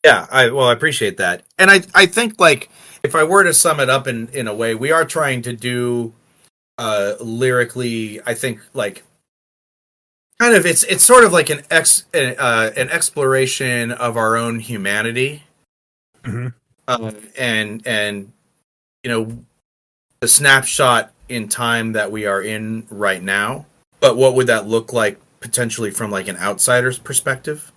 Yeah, I appreciate that. And I think, like, if I were to sum it up in a way, we are trying to do lyrically, I think, like, kind of, it's sort of like an exploration of our own humanity. Mm-hmm. And the snapshot in time that we are in right now. But what would that look like potentially from like an outsider's perspective?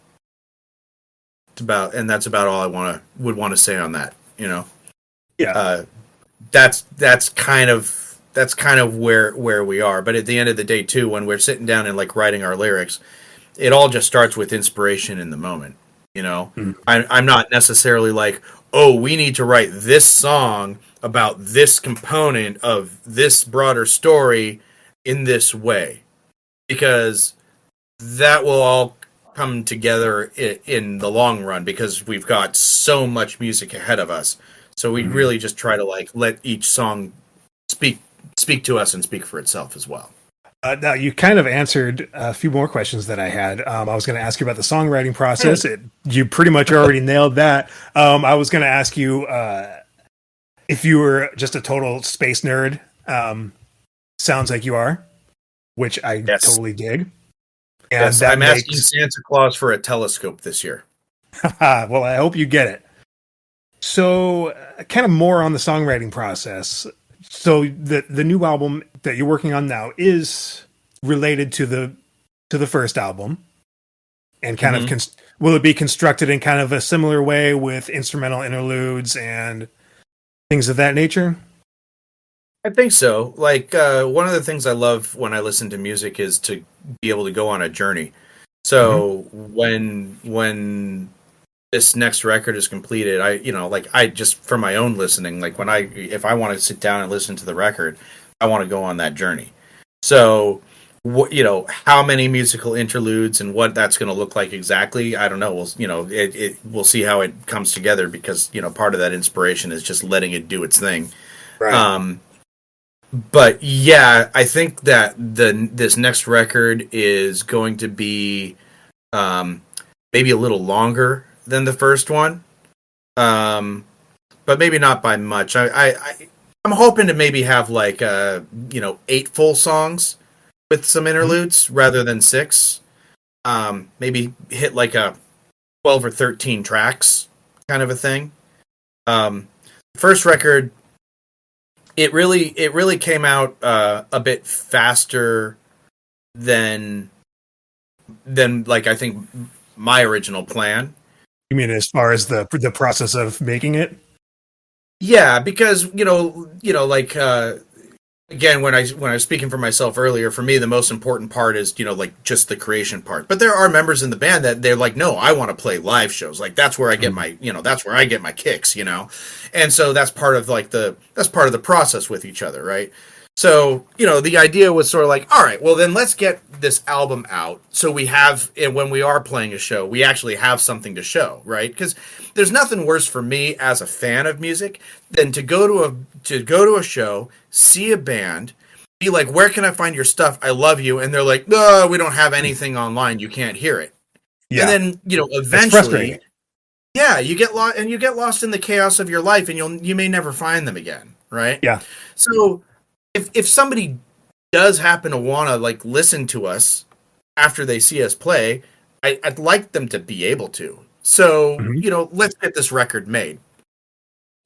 That's about all I would want to say on that, Yeah. That's kind of where we are. But at the end of the day too, when we're sitting down and like writing our lyrics, it all just starts with inspiration in the moment. Mm-hmm. I'm not necessarily like, oh, we need to write this song about this component of this broader story in this way, because that will all come together in the long run, because we've got so much music ahead of us. So we really just try to like let each song speak to us and speak for itself as well. Now you kind of answered a few more questions that I had. I was going to ask you about the songwriting process. You pretty much already nailed that. I was going to ask you if you were just a total space nerd. Sounds like you are. which I totally dig. And yes, that I'm asking Santa Claus for a telescope this year. Well, I hope you get it. So, kind of more on the songwriting process. So, the new album that you're working on now is related to the first album, and kind of will it be constructed in kind of a similar way with instrumental interludes and things of that nature? I think so. Like one of the things I love when I listen to music is to be able to go on a journey. So when this next record is completed, I just for my own listening, like if I want to sit down and listen to the record, I want to go on that journey. So how many musical interludes and what that's going to look like exactly, I don't know. We'll see how it comes together, because part of that inspiration is just letting it do its thing. Right. But yeah, I think that this next record is going to be maybe a little longer than the first one, but maybe not by much. I'm hoping to maybe have like 8 full songs with some interludes rather than 6. Maybe hit like a 12 or 13 tracks kind of a thing. First record, it really came out a bit faster than like I think my original plan. You mean as far as the process of making it? Yeah, because like again, when I was speaking for myself earlier, for me the most important part is like just the creation part. But there are members in the band that they're like, no, I want to play live shows. Like that's where I get my that's where I get my kicks. And so that's part of the process with each other, right? So the idea was sort of like, all right, well then let's get this album out so we have, when we are playing a show, we actually have something to show, right? Because there's nothing worse for me as a fan of music than to go to a show, see a band, be like, where can I find your stuff? I love you. And they're like, no, we don't have anything online. You can't hear it. Yeah. And then, eventually, yeah, you get lost in the chaos of your life, and you may never find them again. Right. Yeah. So if somebody does happen to want to like listen to us after they see us play, I'd like them to be able to. So, let's get this record made.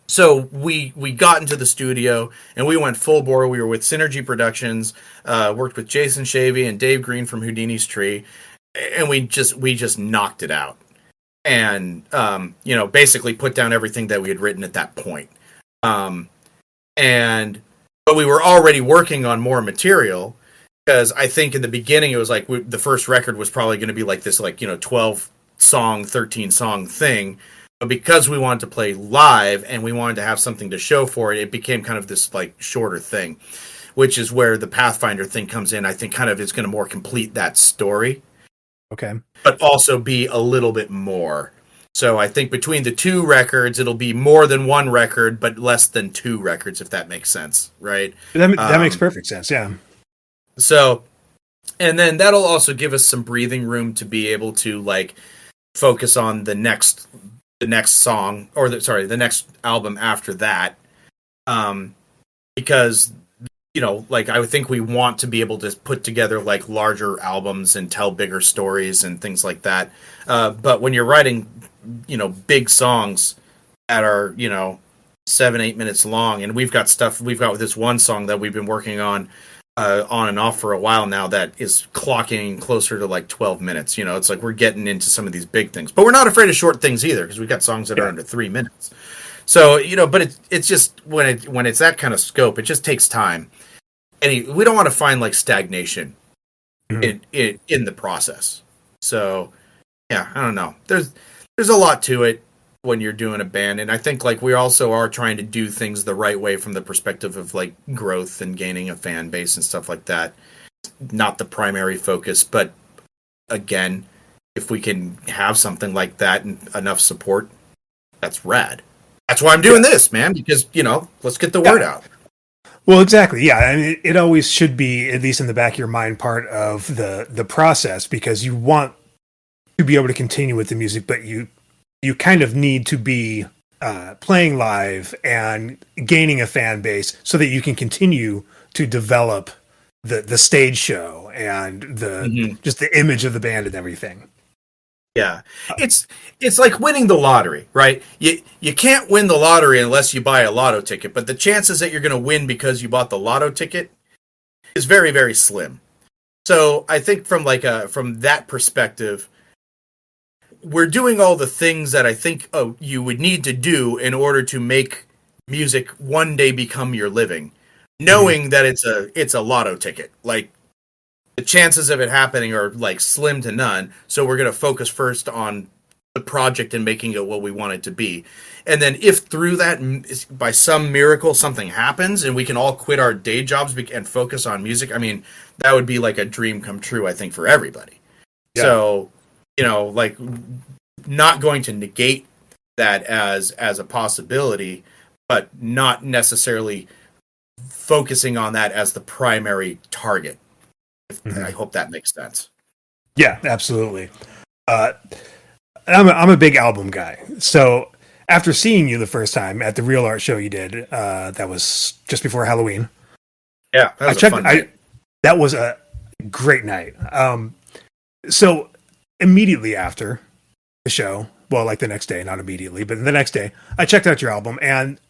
So we got into the studio and we went full bore. We were with Synergy Productions, worked with Jason Shavy and Dave Green from Houdini's Tree, and we just knocked it out. And basically put down everything that we had written at that point. But we were already working on more material, because I think in the beginning it was like the first record was probably going to be like this 12 song, 13 song thing. But because we wanted to play live and we wanted to have something to show for it, it became kind of this like shorter thing, which is where the Pathfinder thing comes in. I think kind of is going to more complete that story. Okay. But also be a little bit more. So I think between the 2 records, it'll be more than 1 record, but less than 2 records, if that makes sense, right? That makes perfect sense, yeah. So, and then that'll also give us some breathing room to be able to like focus on the next song, or the next album after that, because like I would think we want to be able to put together like larger albums and tell bigger stories and things like that. But when you're writing big songs that are 7-8 minutes long, and we've got this one song that we've been working on and off for a while now that is clocking closer to like 12 minutes. It's like we're getting into some of these big things, but we're not afraid of short things either, because we've got songs that are under 3 minutes. So but it's just when it's that kind of scope, it just takes time, and we don't want to find like stagnation in the process. So yeah, I don't know. There's a lot to it when you're doing a band, and I think like we also are trying to do things the right way from the perspective of like growth and gaining a fan base and stuff like that. Not the primary focus, but again, if we can have something like that and enough support, that's rad. That's why I'm doing this, man, because let's get the word out. Well, exactly. Yeah, I mean, it always should be, at least in the back of your mind, part of the process, because you want to be able to continue with the music, but you kind of need to be playing live and gaining a fan base so that you can continue to develop the stage show and just the image of the band and everything. Yeah, it's like winning the lottery, right? You can't win the lottery unless you buy a lotto ticket, but the chances that you're going to win because you bought the lotto ticket is very, very slim. So I think from that perspective, we're doing all the things that I think you would need to do in order to make music one day become your living, knowing that it's a lotto ticket. Like, the chances of it happening are like slim to none. So we're going to focus first on the project and making it what we want it to be. And then if through that, by some miracle, something happens and we can all quit our day jobs and focus on music, I mean, that would be like a dream come true, I think, for everybody. Yeah. So, like, not going to negate that as a possibility, but not necessarily focusing on that as the primary target. I hope that makes sense. Yeah, absolutely. I'm a big album guy. So after seeing you the first time at the Real Art show you did, that was just before Halloween. Yeah, that was a fun night. That was a great night. So immediately after the show, well, like the next day, not immediately, but the next day, I checked out your album, and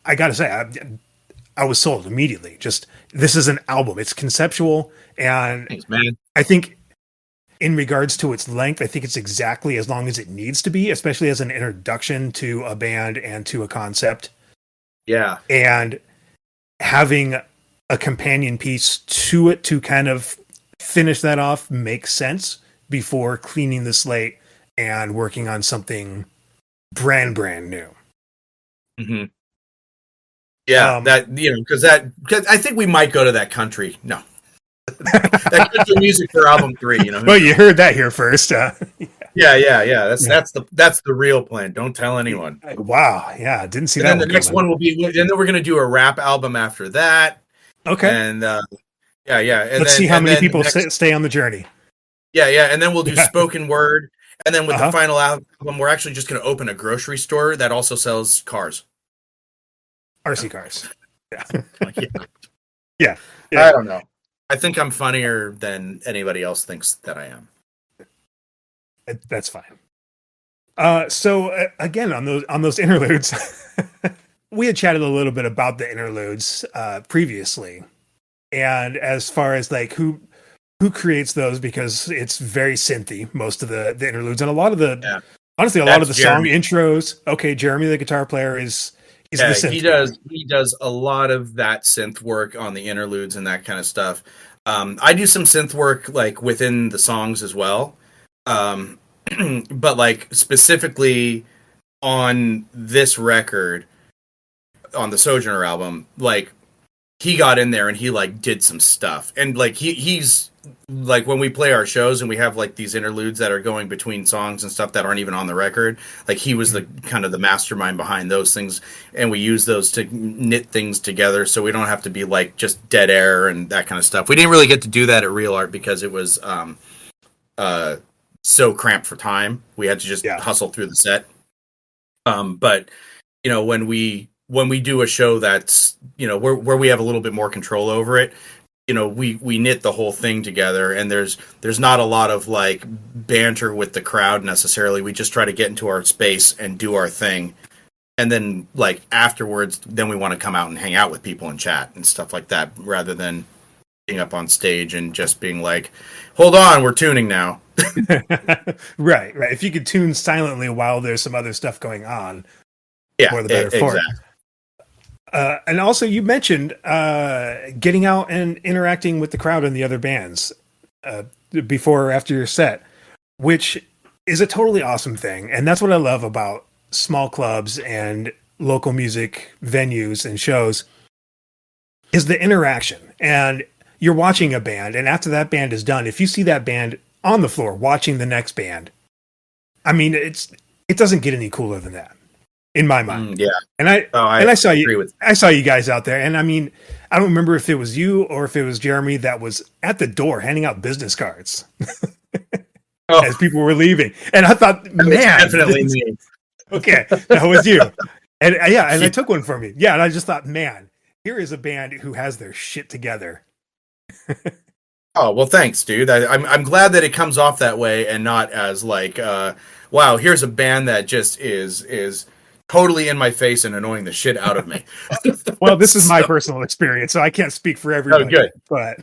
I got to say, I was sold immediately. Just, this is an album. It's conceptual, and thanks, man. I think in regards to its length, I think it's exactly as long as it needs to be, especially as an introduction to a band and to a concept. Yeah. And having a companion piece to it to kind of finish that off makes sense before cleaning the slate and working on something brand new. Mm-hmm. Yeah, because I think we might go to that country. No. That country music for album 3, Well, you heard that here first. Yeah. That's the real plan. Don't tell anyone. Wow. Yeah, didn't see and that. And then the next one will be, and then we're gonna do a rap album after that. Okay. And yeah. And let's see how many people stay on the journey. Yeah, and then we'll do spoken word, and then with the final album, we're actually just gonna open a grocery store that also sells cars. RC cars. Yeah. I don't know. I think I'm funnier than anybody else thinks that I am. That's fine. So again, on those interludes, we had chatted a little bit about the interludes previously, and as far as like who creates those, because it's very synthy, most of the interludes, and a lot of the honestly, a lot of the Jeremy. Song intros. Okay, Jeremy, the guitar player, is the synth he does a lot of that synth work on the interludes and that kind of stuff. I do some synth work like within the songs as well, but like specifically on this record, on the Sojourner album, like he got in there and he like did some stuff, and like he's like, when we play our shows and we have like these interludes that are going between songs and stuff that aren't even on the record, like he was the kind of the mastermind behind those things, and we use those to knit things together so we don't have to be like just dead air and that kind of stuff. We didn't really get to do that at Real Art because it was so cramped for time. We had to just hustle through the set. But when we do a show that's where we have a little bit more control over it, we knit the whole thing together, and there's not a lot of like banter with the crowd necessarily. We just try to get into our space and do our thing, and then like afterwards, then we want to come out and hang out with people and chat and stuff like that, rather than being up on stage and just being like, hold on, we're tuning now. Right. If you could tune silently while there's some other stuff going on, more the better for it. And also, you mentioned getting out and interacting with the crowd and the other bands before or after your set, which is a totally awesome thing. And that's what I love about small clubs and local music venues and shows, is the interaction. And you're watching a band, and after that band is done, if you see that band on the floor watching the next band, I mean, it doesn't get any cooler than that. In my mind, and I saw you. I saw you guys out there, and I mean, I don't remember if it was you or if it was Jeremy that was at the door handing out business cards as people were leaving. And I thought, man, definitely me. Okay, that was you. And and I took one for me. Yeah, and I just thought, man, here is a band who has their shit together. Oh, well, thanks, dude. I'm glad that it comes off that way and not as like, wow, here's a band that just is totally in my face and annoying the shit out of me. Well, this is my personal experience, so I can't speak for everybody. Good. But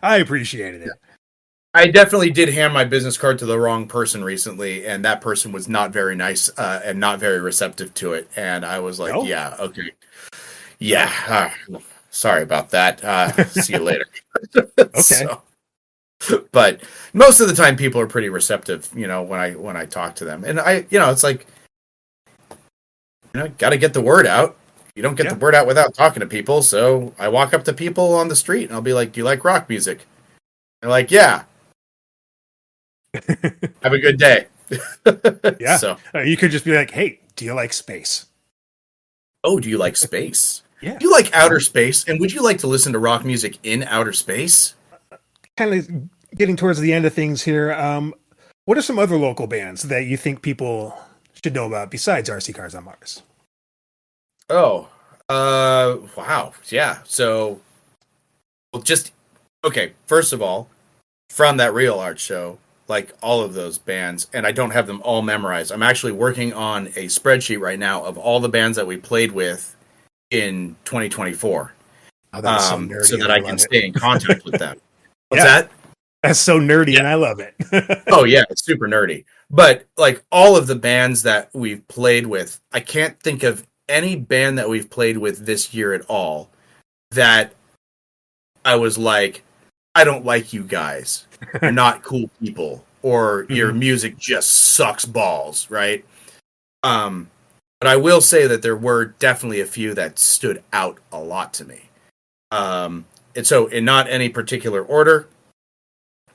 I appreciated it. I definitely did hand my business card to the wrong person recently, and that person was not very nice and not very receptive to it. And I was like, yeah, okay. Yeah, sorry about that. See you later. Okay. But most of the time, people are pretty receptive, when I talk to them, and it's like, got to get the word out. You don't get the word out without talking to people. So I walk up to people on the street and I'll be like, "Do you like rock music?" They're like, "Yeah." Have a good day. Yeah. So you could just be like, "Hey, do you like space?" Oh, do you like space? Yeah. Do you like outer space? And would you like to listen to rock music in outer space? Kind of getting towards the end of things here. What are some other local bands that you think people should know about besides RC Cars on Mars? Oh, wow. Yeah. So, well, okay. First of all, from that Real Art show, like all of those bands, and I don't have them all memorized. I'm actually working on a spreadsheet right now of all the bands that we played with in 2024. Oh, that's so nerdy. So that I can stay in contact with them. What's Yeah. that? That's so nerdy, and I love it. Oh yeah, it's super nerdy. But like all of the bands that we've played with, I can't think of any band that we've played with this year at all that I was like, I don't like you guys. You're not cool people, or your music just sucks balls, right? But I will say that there were definitely a few that stood out a lot to me. And so in not any particular order,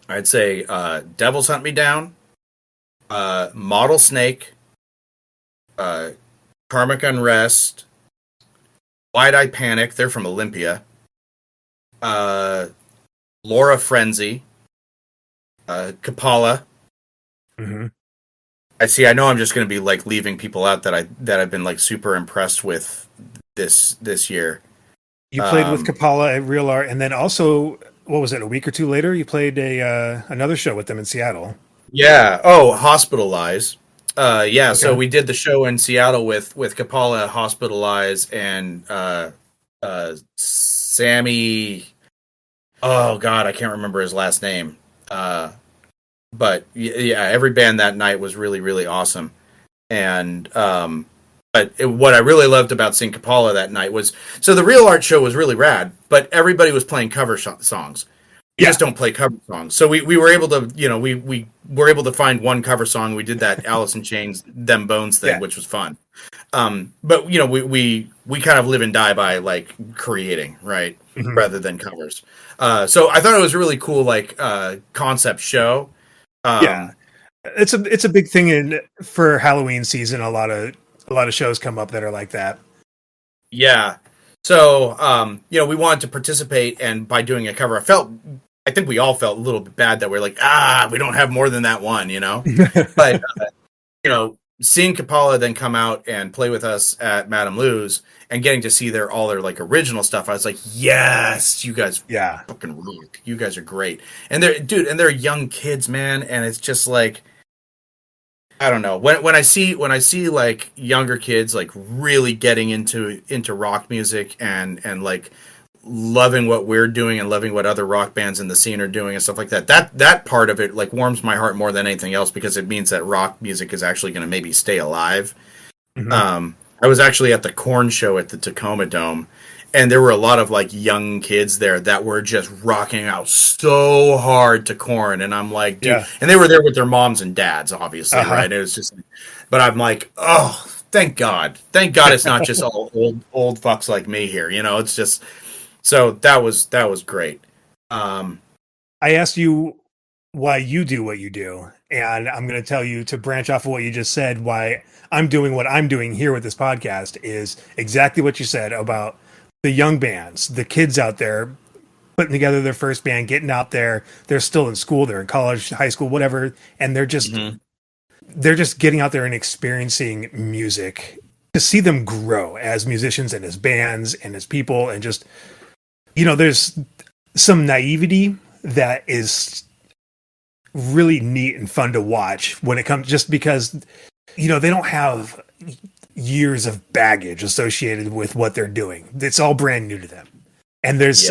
I'd say Devils Hunt Me Down, Model Snake, Karmic Unrest, Wide Eye Panic, they're from Olympia, Laura Frenzy, Kapala. Mm-hmm. I know I'm just going to be like leaving people out that I've been like super impressed with this year. You played with Kapala at Real Art, and then also, what was it, a week or two later, you played another show with them in Seattle. Yeah. Oh, Hospitalize. Yeah. Okay. So we did the show in Seattle with Kapala, Hospitalize, and Sammy. Oh God, I can't remember his last name. But yeah, every band that night was really, really awesome. And what I really loved about seeing Kapala that night was, so the Real Art show was really rad, but everybody was playing cover songs. You just don't play cover songs. So we were able to, we were able to find one cover song. We did that Alice in Chains, Them Bones thing, which was fun. But we kind of live and die by like creating, right? Mm-hmm. Rather than covers. So I thought it was a really cool, like, concept show. It's a big thing for Halloween season. A lot of shows come up that are like that. Yeah. So, we wanted to participate, and by doing a cover, I think we all felt a little bit bad that we're like, we don't have more than that one, But, seeing Kapala then come out and play with us at Madame Lou's and getting to see all their like original stuff, I was like, yes, you guys fucking rock. You guys are great. And they're young kids, man, and it's just like, I don't know. When I see like younger kids like really getting into rock music and like loving what we're doing and loving what other rock bands in the scene are doing and stuff like that part of it like warms my heart more than anything else, because it means that rock music is actually going to maybe stay alive. Mm-hmm. I was actually at the Korn show at the Tacoma Dome, and there were a lot of like young kids there that were just rocking out so hard to Korn, and I'm like, dude, and they were there with their moms and dads, obviously, right? It was just, but I'm like, oh, thank God it's not just all old fucks like me here, it's just, so that was great. I asked you why you do what you do, and I'm going to tell you, to branch off of what you just said, why I'm doing what I'm doing here with this podcast is exactly what you said about the young bands, the kids out there putting together their first band, getting out there. They're still in school, they're in college, high school, whatever, and they're just getting out there and experiencing music. To see them grow as musicians and as bands and as people, and just, there's some naivety that is really neat and fun to watch when it comes, just because, you know, they don't have years of baggage associated with what they're doing. It's all brand new to them. And there's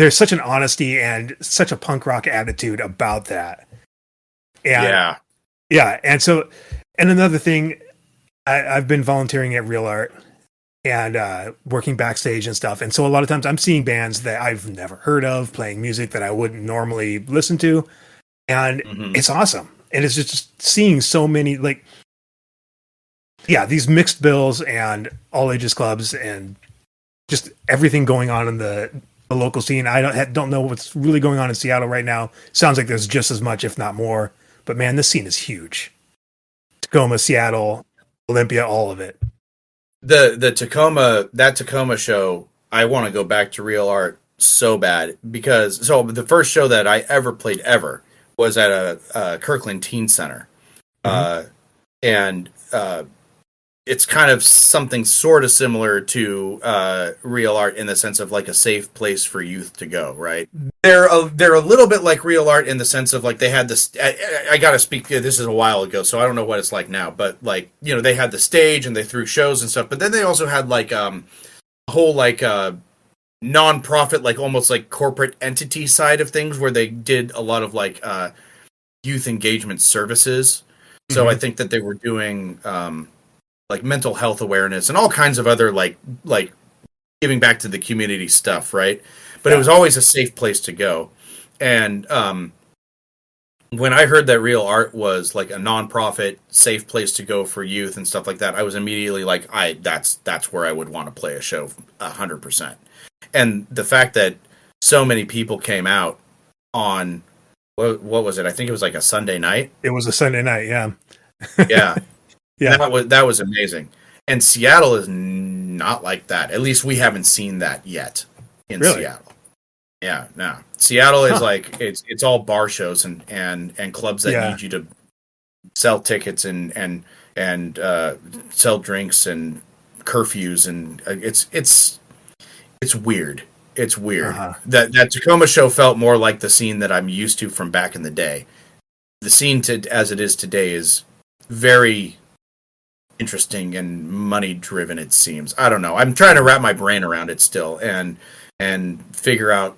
such an honesty and such a punk rock attitude about that. And yeah. And so, and another thing, I've been volunteering at Real Art and working backstage and stuff. And so a lot of times I'm seeing bands that I've never heard of playing music that I wouldn't normally listen to. And it's awesome. And it's just seeing so many, like, yeah, these mixed bills and all ages clubs and just everything going on in the local scene. I don't know what's really going on in Seattle right now. Sounds like there's just as much, if not more. But man, this scene is huge. Tacoma, Seattle, Olympia, all of it. That Tacoma show, I want to go back to Real Art so bad, because the first show that I ever played was at a Kirkland Teen Center. And it's kind of something sort of similar to Real Art in the sense of like a safe place for youth to go, right? They're a little bit like Real Art in the sense of like they had this. I got to speak. This is a while ago, so I don't know what it's like now. But like, you know, they had the stage and they threw shows and stuff. But then they also had like a whole like non-profit, like almost like corporate entity side of things where they did a lot of like youth engagement services. So I think that they were doing like mental health awareness and all kinds of other like giving back to the community stuff, right? But it was always a safe place to go. And when I heard that Real Art was like a nonprofit safe place to go for youth and stuff like that, I was immediately like, that's where I would want to play a show 100%. And the fact that so many people came out on what was it? I think it was like a Sunday night. It was a Sunday night, yeah. Yeah. Yeah, that was amazing. And Seattle is not like that. At least we haven't seen that yet in Seattle. Yeah, no. Seattle is like it's all bar shows and clubs that need you to sell tickets and sell drinks and curfews, and it's weird. It's weird. That Tacoma show felt more like the scene that I'm used to from back in the day. The scene as it is today is very interesting and money driven, it seems. I don't know. I'm trying to wrap my brain around it still and figure out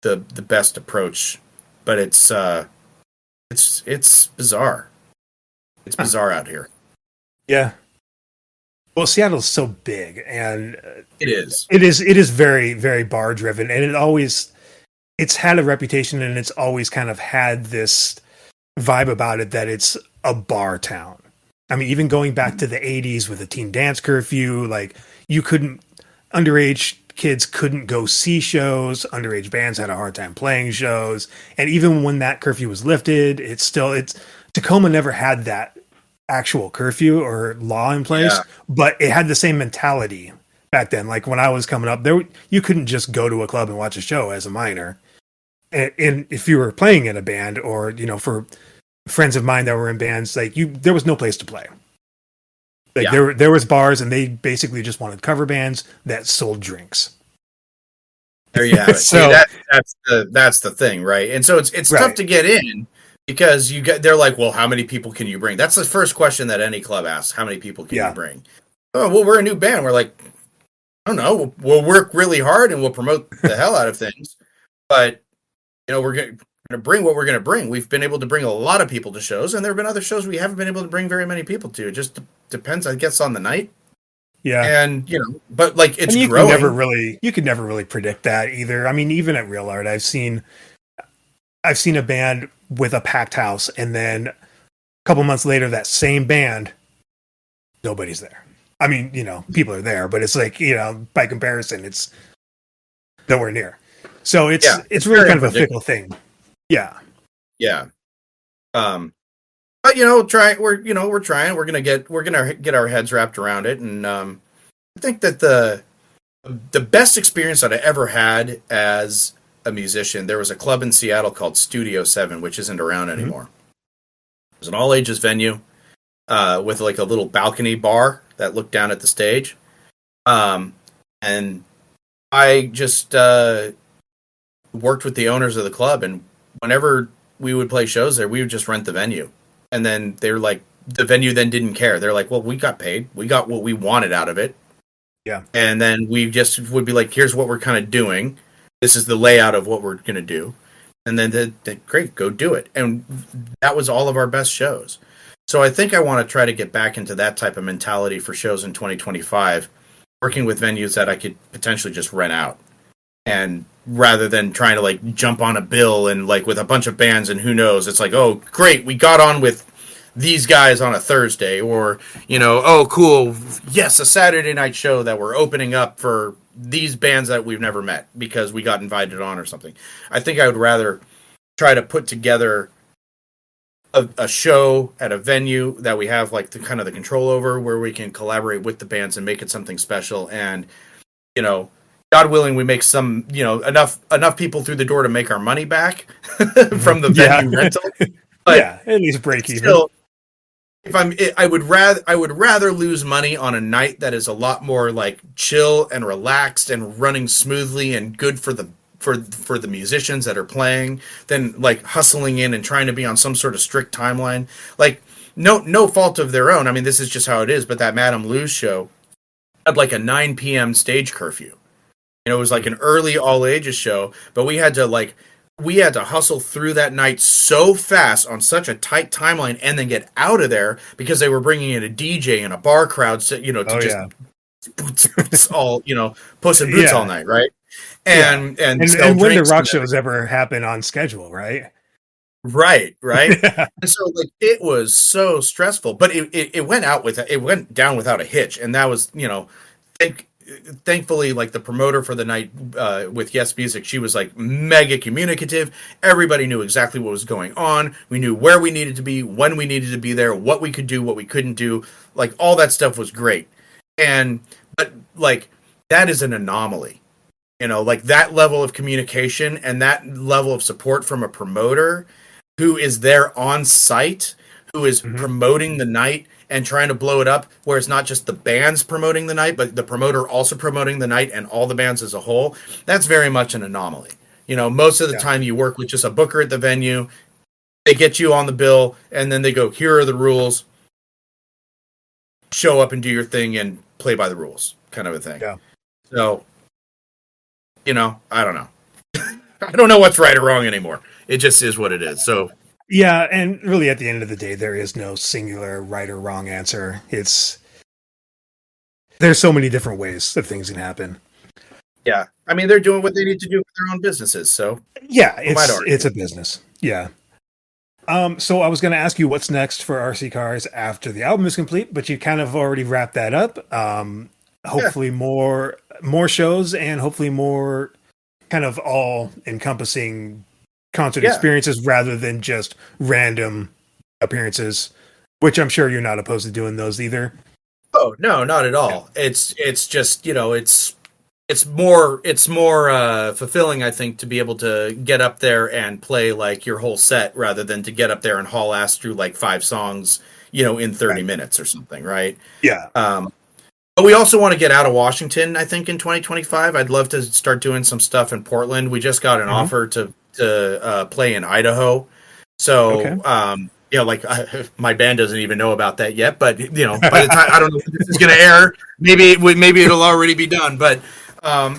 the best approach, but it's bizarre. It's bizarre out here. Yeah. Well, Seattle's so big, and it is very, very bar driven, and it's had a reputation, and it's always kind of had this vibe about it that it's a bar town. I mean, even going back to the 80s with the teen dance curfew, like underage kids couldn't go see shows. Underage bands had a hard time playing shows. And even when that curfew was lifted, Tacoma never had that actual curfew or law in place, but it had the same mentality back then. Like when I was coming up there, you couldn't just go to a club and watch a show as a minor. And if you were playing in a band, or, you know, for friends of mine that were in bands, like there was no place to play. Like there was bars, and they basically just wanted cover bands that sold drinks. There you have it. So that's the thing, right? And so it's tough to get in because they're like, well, how many people can you bring? That's the first question that any club asks. How many people can you bring? Oh, well, we're a new band. We're like, I don't know. We'll work really hard and we'll promote the hell out of things, but you know, we're going to bring what we're going to bring. We've been able to bring a lot of people to shows, and there have been other shows we haven't been able to bring very many people to. It just depends, I guess, on the night. Yeah. And, you know, but like it's growing. You could never really predict that either. I mean, even at Real Art, I've seen a band with a packed house, and then a couple months later, that same band, nobody's there. I mean, you know, people are there, but it's like, you know, by comparison, it's nowhere near. So it's really kind of a fickle thing. Yeah. Yeah. But you know, we're trying. We're gonna get our heads wrapped around it, and I think that the best experience that I ever had as a musician, there was a club in Seattle called Studio 7, which isn't around anymore. It was an all ages venue with like a little balcony bar that looked down at the stage, and I just worked with the owners of the club, and whenever we would play shows there, we would just rent the venue. And then they were like, the venue then didn't care. They're like, well, we got paid. We got what we wanted out of it. Yeah. And then we just would be like, here's what we're kind of doing. This is the layout of what we're going to do. And then great, go do it. And that was all of our best shows. So I think I want to try to get back into that type of mentality for shows in 2025, working with venues that I could potentially just rent out. And rather than trying to like jump on a bill and like with a bunch of bands and who knows, it's like, oh, great, we got on with these guys on a Thursday, or, you know, oh, cool, yes, a Saturday night show that we're opening up for these bands that we've never met because we got invited on or something. I think I would rather try to put together a show at a venue that we have like the kind of the control over, where we can collaborate with the bands and make it something special. And, you know, God willing, we make some, you know, enough people through the door to make our money back from the venue rental. But yeah, at least break even. Still, I would rather lose money on a night that is a lot more like chill and relaxed and running smoothly and good for the musicians that are playing than like hustling in and trying to be on some sort of strict timeline. Like no fault of their own. I mean, this is just how it is. But that Madame Lou's show had like a 9 p.m. stage curfew. You know, it was like an early all ages show, but we had to hustle through that night so fast on such a tight timeline and then get out of there because they were bringing in a DJ and a bar crowd, you know, to boots all, you know, Puss in Boots all night, right? And when the rock shows ever happen on schedule, right? Right. And so like it was so stressful, but it went down without a hitch, and that was, you know, thankfully, like the promoter for the night with Yes Music, she was like mega communicative. Everybody knew exactly what was going on. We knew where we needed to be, when we needed to be there, what we could do, what we couldn't do. Like all that stuff was great. But like that is an anomaly, you know, like that level of communication and that level of support from a promoter who is there on site, who is promoting the night and trying to blow it up, where it's not just the bands promoting the night, but the promoter also promoting the night and all the bands as a whole. That's very much an anomaly. You know, most of the time you work with just a booker at the venue, they get you on the bill, and then they go, here are the rules, show up and do your thing and play by the rules, kind of a thing. Yeah. So, you know, I don't know. I don't know what's right or wrong anymore. It just is what it is. So, yeah, and really at the end of the day, there is no singular right or wrong answer. There's so many different ways that things can happen. Yeah. I mean, they're doing what they need to do with their own businesses, so. Yeah, it's a business. Yeah. So I was going to ask you what's next for RC Cars after the album is complete, but you kind of already wrapped that up. Hopefully more shows and hopefully more kind of all-encompassing concert experiences rather than just random appearances, which I'm sure you're not opposed to doing those either. Oh, no, not at all. Yeah. It's just, you know, it's more fulfilling, I think, to be able to get up there and play like your whole set rather than to get up there and haul ass through like 5 songs, you know, in 30 minutes or something, right? Yeah. But we also want to get out of Washington, I think, in 2025. I'd love to start doing some stuff in Portland. We just got an offer to play in Idaho. So, you know, like my band doesn't even know about that yet, but you know, by the time, I don't know if this is going to air, maybe it'll already be done. But,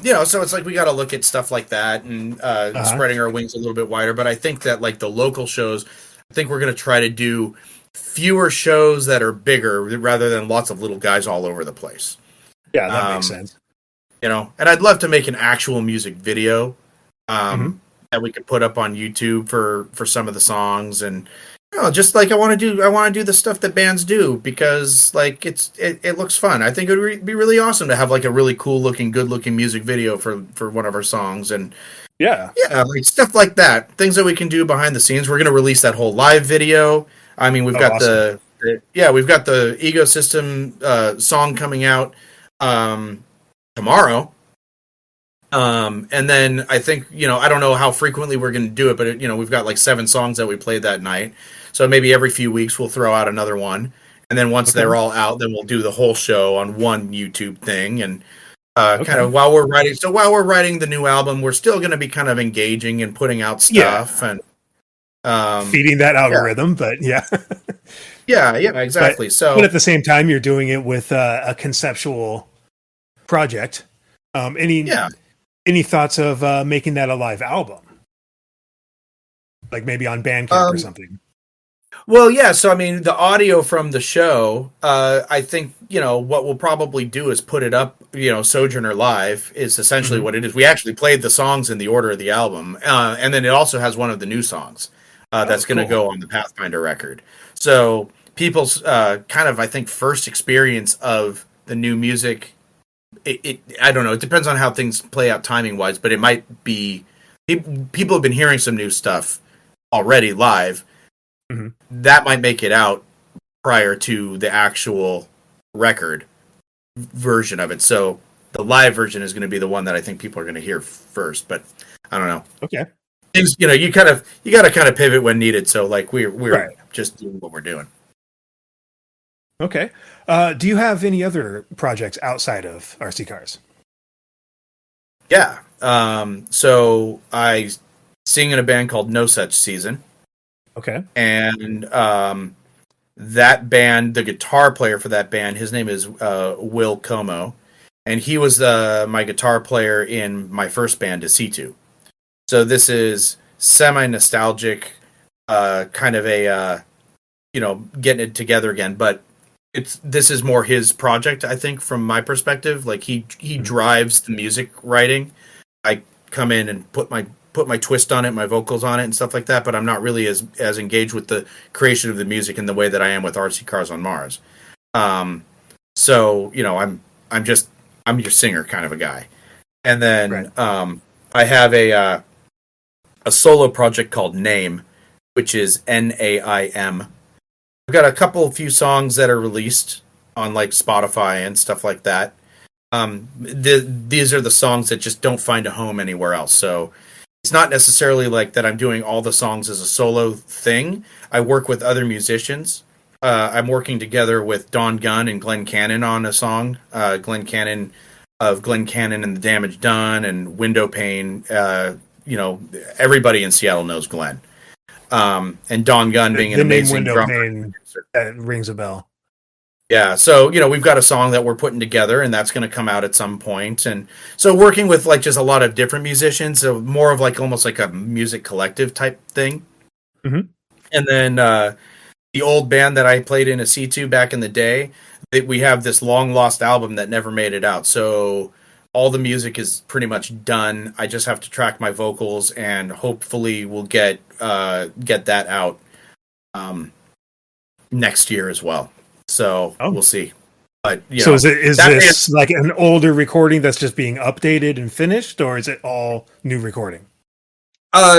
you know, so it's like, we got to look at stuff like that and spreading our wings a little bit wider. But I think that like the local shows, I think we're going to try to do fewer shows that are bigger rather than lots of little guys all over the place. Yeah, that makes sense. You know, and I'd love to make an actual music video that we could put up on YouTube for some of the songs, and you know, just like I want to do the stuff that bands do because like it looks fun. I think it would be really awesome to have like a really cool looking, good looking music video for one of our songs, and yeah, like stuff like that. Things that we can do behind the scenes. We're going to release that whole live video. I mean, we've got awesome. we've got the Ecosystem song coming out tomorrow. And then I think, you know, I don't know how frequently we're going to do it, but you know, we've got like 7 songs that we played that night. So maybe every few weeks we'll throw out another one. And then once they're all out, then we'll do the whole show on one YouTube thing. And, kind of while we're writing. So while we're writing the new album, we're still going to be kind of engaging and putting out stuff and feeding that algorithm. But yeah, exactly. But at the same time, you're doing it with a conceptual project. Any thoughts of making that a live album, like maybe on Bandcamp or something? Well, yeah. So, I mean, the audio from the show, I think, what we'll probably do is put it up, Sojourner Live is essentially what it is. We actually played the songs in the order of the album. And then it also has one of the new songs that's going to go on the Pathfinder record. So people's kind of, I think, first experience of the new music, I don't know. It depends on how things play out timing wise, but it might be people have been hearing some new stuff already live. That might make it out prior to the actual record version of it. So the live version is going to be the one that I think people are going to hear first. But I don't know. Okay. Things, you got to kind of pivot when needed. So like we're just doing what we're doing. Okay. Do you have any other projects outside of RC Cars? Yeah. So I sing in a band called No Such Season. Okay. And that band, the guitar player for that band, his name is Will Como, and he was my guitar player in my first band, C2. So this is semi-nostalgic, kind of a, getting it together again, but this is more his project, I think, from my perspective. Like he drives the music writing. I come in and put my twist on it, my vocals on it, and stuff like that. But I'm not really as engaged with the creation of the music in the way that I am with RC Cars on Mars. So I'm your singer kind of a guy. And then I have a solo project called Name, which is NAIM. I've got a few songs that are released on like Spotify and stuff like that. These are the songs that just don't find a home anywhere else. So it's not necessarily like that I'm doing all the songs as a solo thing. I work with other musicians. I'm working together with Don Gunn and Glenn Cannon on a song. Glenn Cannon of Glenn Cannon and the Damage Done and Window Pane. Everybody in Seattle knows Glenn. And Don Gunn being an amazing drummer. That rings a bell. Yeah, so we've got a song that we're putting together, and that's going to come out at some point. And so working with like just a lot of different musicians, so more of like almost like a music collective type thing. And then the old band that I played in a C2 back in the day, we have this long lost album that never made it out. So all the music is pretty much done. I just have to track my vocals, and hopefully we'll get that out next year as well. So we'll see. But so is this like an older recording that's just being updated and finished, or is it all new recording?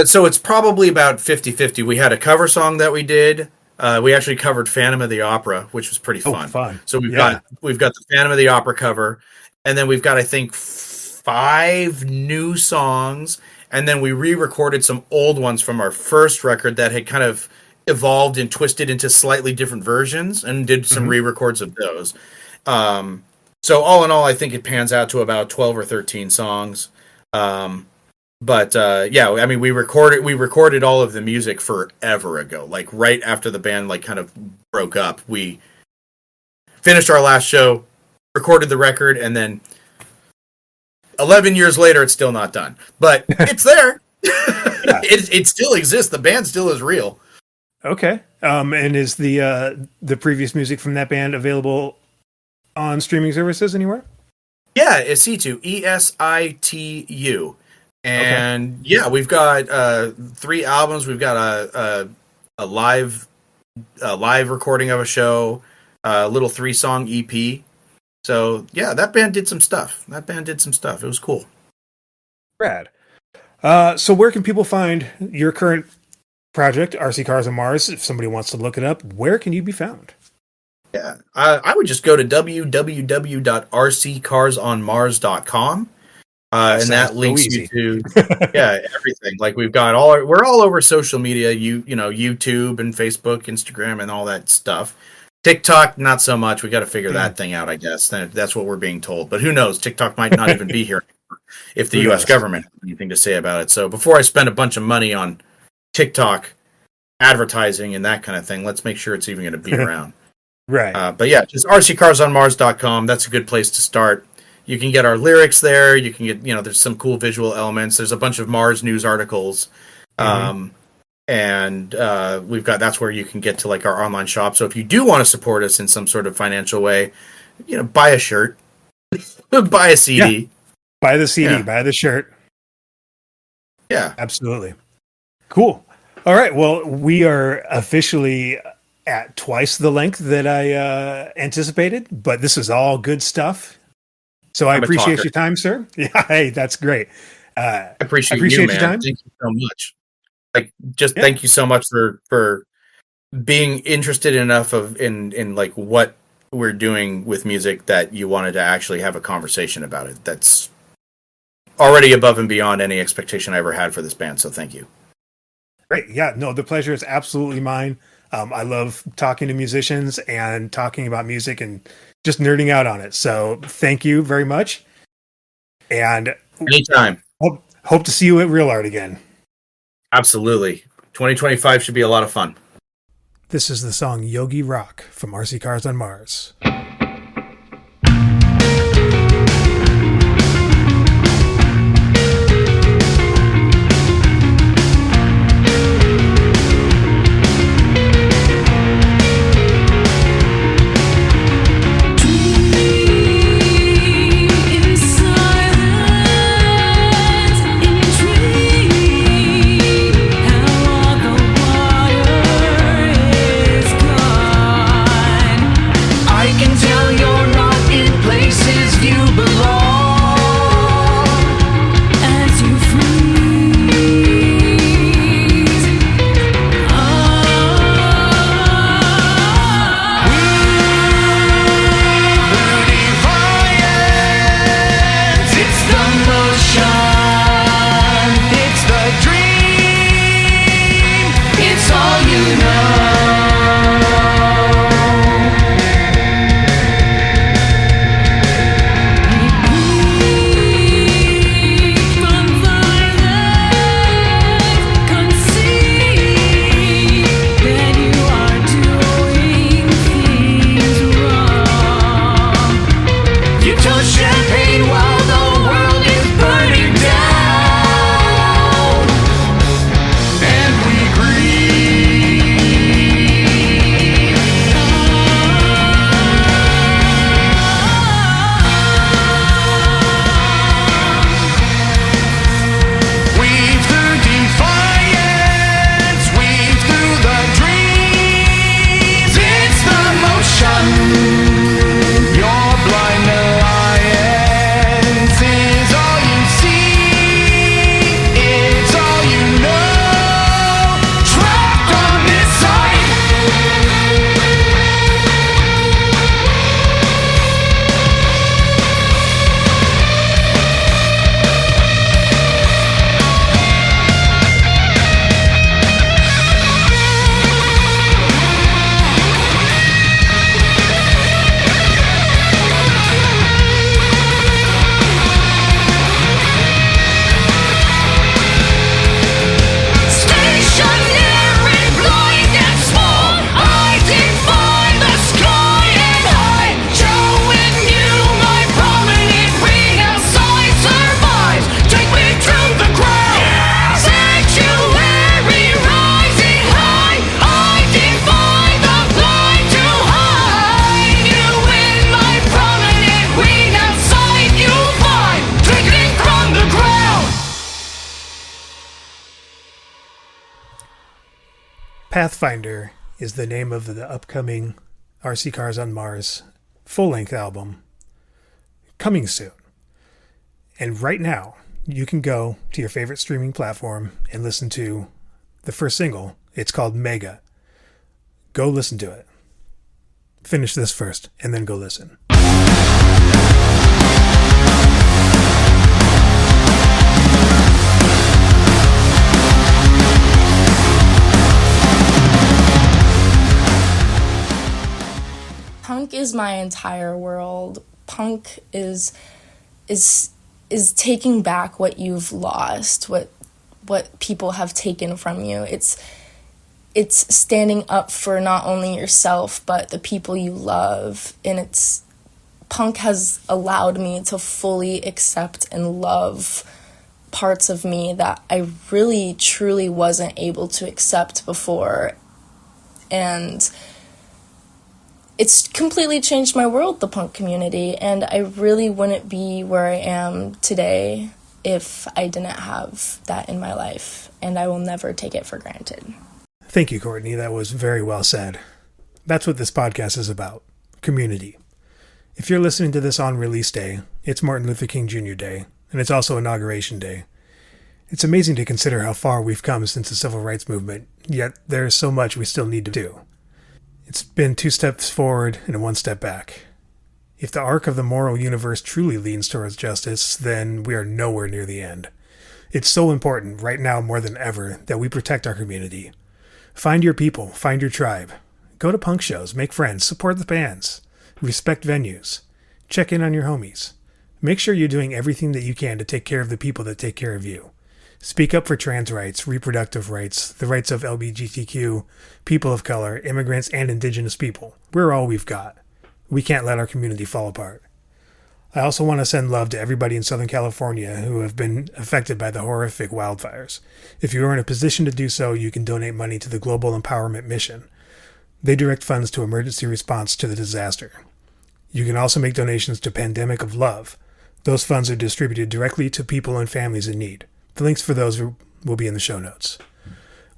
So it's probably about 50-50. We had a cover song that we did. We actually covered Phantom of the Opera, which was pretty fun. So we've got the Phantom of the Opera cover, and then we've got, I think, 5 new songs, and then we re-recorded some old ones from our first record that had kind of evolved and twisted into slightly different versions, and did some re-records of those. So all in all, I think it pans out to about 12 or 13 songs. But I mean, we recorded all of the music forever ago, like right after the band like kind of broke up. We finished our last show, recorded the record, and then 11 years later, it's still not done, but it's there. It still exists. The band still is real. Okay. And is the previous music from that band available on streaming services anywhere? Yeah, it's C2, ESITU. And we've got 3 albums. We've got a live recording of a show, a little 3-song EP. So yeah, that band did some stuff. It was cool. Rad. So where can people find your current project, RC Cars on Mars? If somebody wants to look it up, where can you be found? Yeah, I would just go to www.rccarsonmars.com. And that links you to everything. Like we're all over social media, YouTube and Facebook, Instagram, and all that stuff. TikTok, not so much. We got to figure that thing out, I guess. That's what we're being told. But who knows? TikTok might not even be here if the U.S. government has anything to say about it. So before I spend a bunch of money on TikTok advertising and that kind of thing, let's make sure it's even going to be around. Right. But yeah, just rccarsonmars.com. That's a good place to start. You can get our lyrics there. You can get, there's some cool visual elements. There's a bunch of Mars news articles. And that's where you can get to like our online shop. So if you do want to support us in some sort of financial way, buy a shirt, buy a CD, yeah. Buy the CD, buy the shirt. Yeah, absolutely. Cool. All right. Well, we are officially at twice the length that I anticipated, but this is all good stuff. So I appreciate your time, sir. Yeah. Hey, that's great. I appreciate you, man. Your time. Thank you so much. Thank you so much for being interested enough in like what we're doing with music that you wanted to actually have a conversation about it. That's already above and beyond any expectation I ever had for this band. So thank you. Great. Yeah, no, the pleasure is absolutely mine. I love talking to musicians and talking about music and just nerding out on it. So thank you very much. And anytime. Hope to see you at Real Art again. Absolutely. 2025 should be a lot of fun. This is the song Yogi Rock from RC Cars on Mars. Pathfinder is the name of the upcoming RC Cars on Mars full-length album coming soon. And right now, you can go to your favorite streaming platform and listen to the first single. It's called Mega. Go listen to it. Finish this first, and then go listen. changes my entire world. Punk is taking back what you've lost, what people have taken from you. It's standing up for not only yourself, but the people you love. And punk has allowed me to fully accept and love parts of me that I really, truly wasn't able to accept before. And it's completely changed my world, the punk community. And I really wouldn't be where I am today if I didn't have that in my life. And I will never take it for granted. Thank you, Courtney. That was very well said. That's what this podcast is about. Community. If you're listening to this on release day, it's Martin Luther King Jr. Day, and it's also Inauguration Day. It's amazing to consider how far we've come since the Civil Rights Movement, yet there is so much we still need to do. It's been 2 steps forward and 1 step back. If the arc of the moral universe truly leans towards justice, then we are nowhere near the end. It's so important, right now more than ever, that we protect our community. Find your people, find your tribe. Go to punk shows, make friends, support the bands. Respect venues. Check in on your homies. Make sure you're doing everything that you can to take care of the people that take care of you. Speak up for trans rights, reproductive rights, the rights of LGBTQ, people of color, immigrants, and indigenous people. We're all we've got. We can't let our community fall apart. I also want to send love to everybody in Southern California who have been affected by the horrific wildfires. If you are in a position to do so, you can donate money to the Global Empowerment Mission. They direct funds to emergency response to the disaster. You can also make donations to Pandemic of Love. Those funds are distributed directly to people and families in need. The links for those will be in the show notes.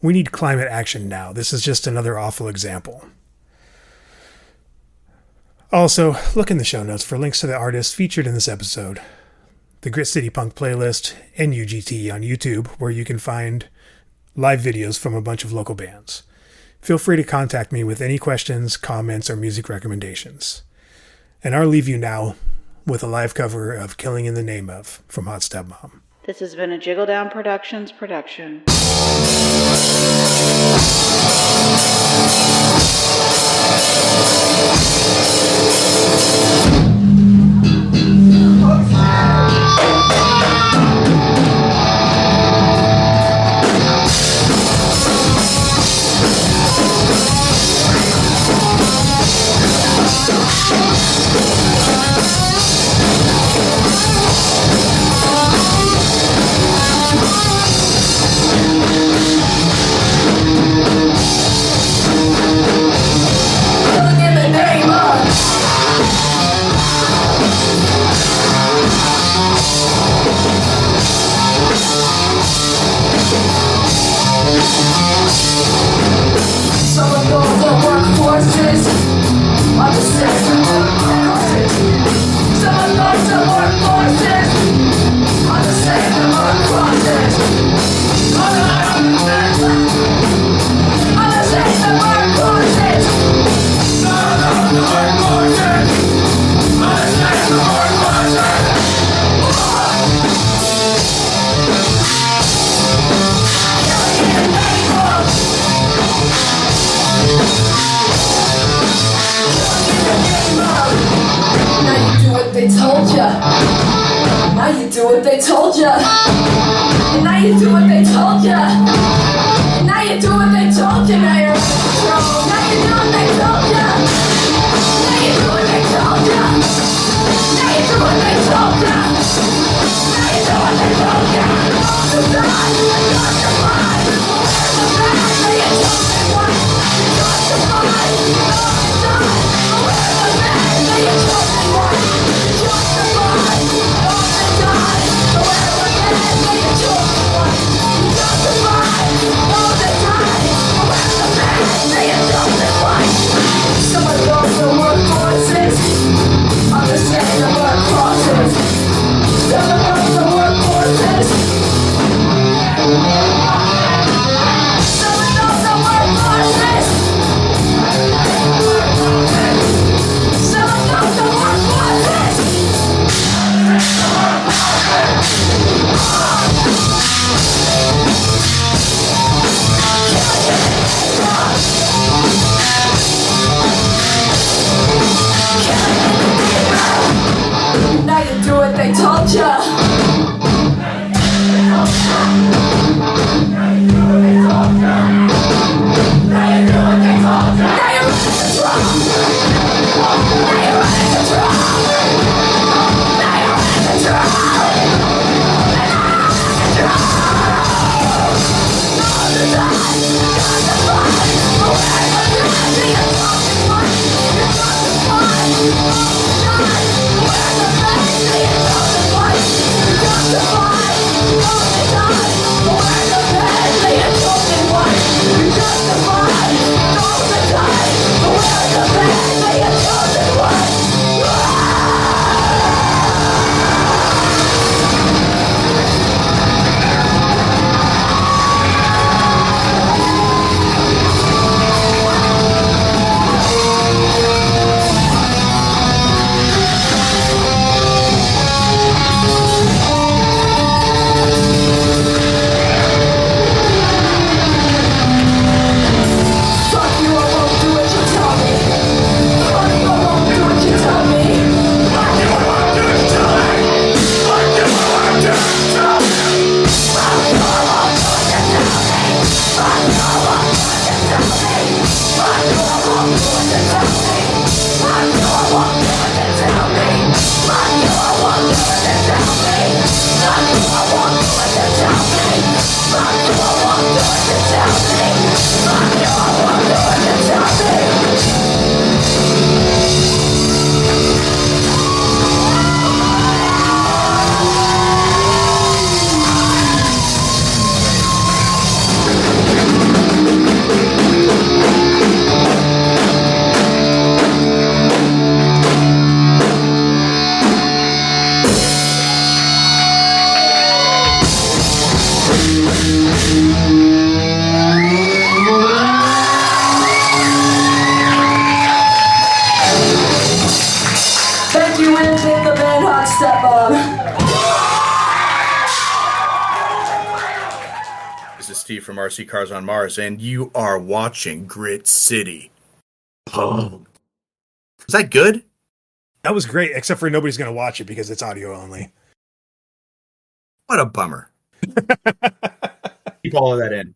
We need climate action now. This is just another awful example. Also, look in the show notes for links to the artists featured in this episode, the Grit City Punk playlist, and UGT on YouTube, where you can find live videos from a bunch of local bands. Feel free to contact me with any questions, comments, or music recommendations. And I'll leave you now with a live cover of Killing in the Name Of from Hot Stepmom. This has been a Jiggle Down Productions production. Understand the work process. Steve from RC Cars on Mars, and you are watching Grit City. Oh. Is that good? That was great, except for nobody's going to watch it because it's audio only. What a bummer. Keep all of that in.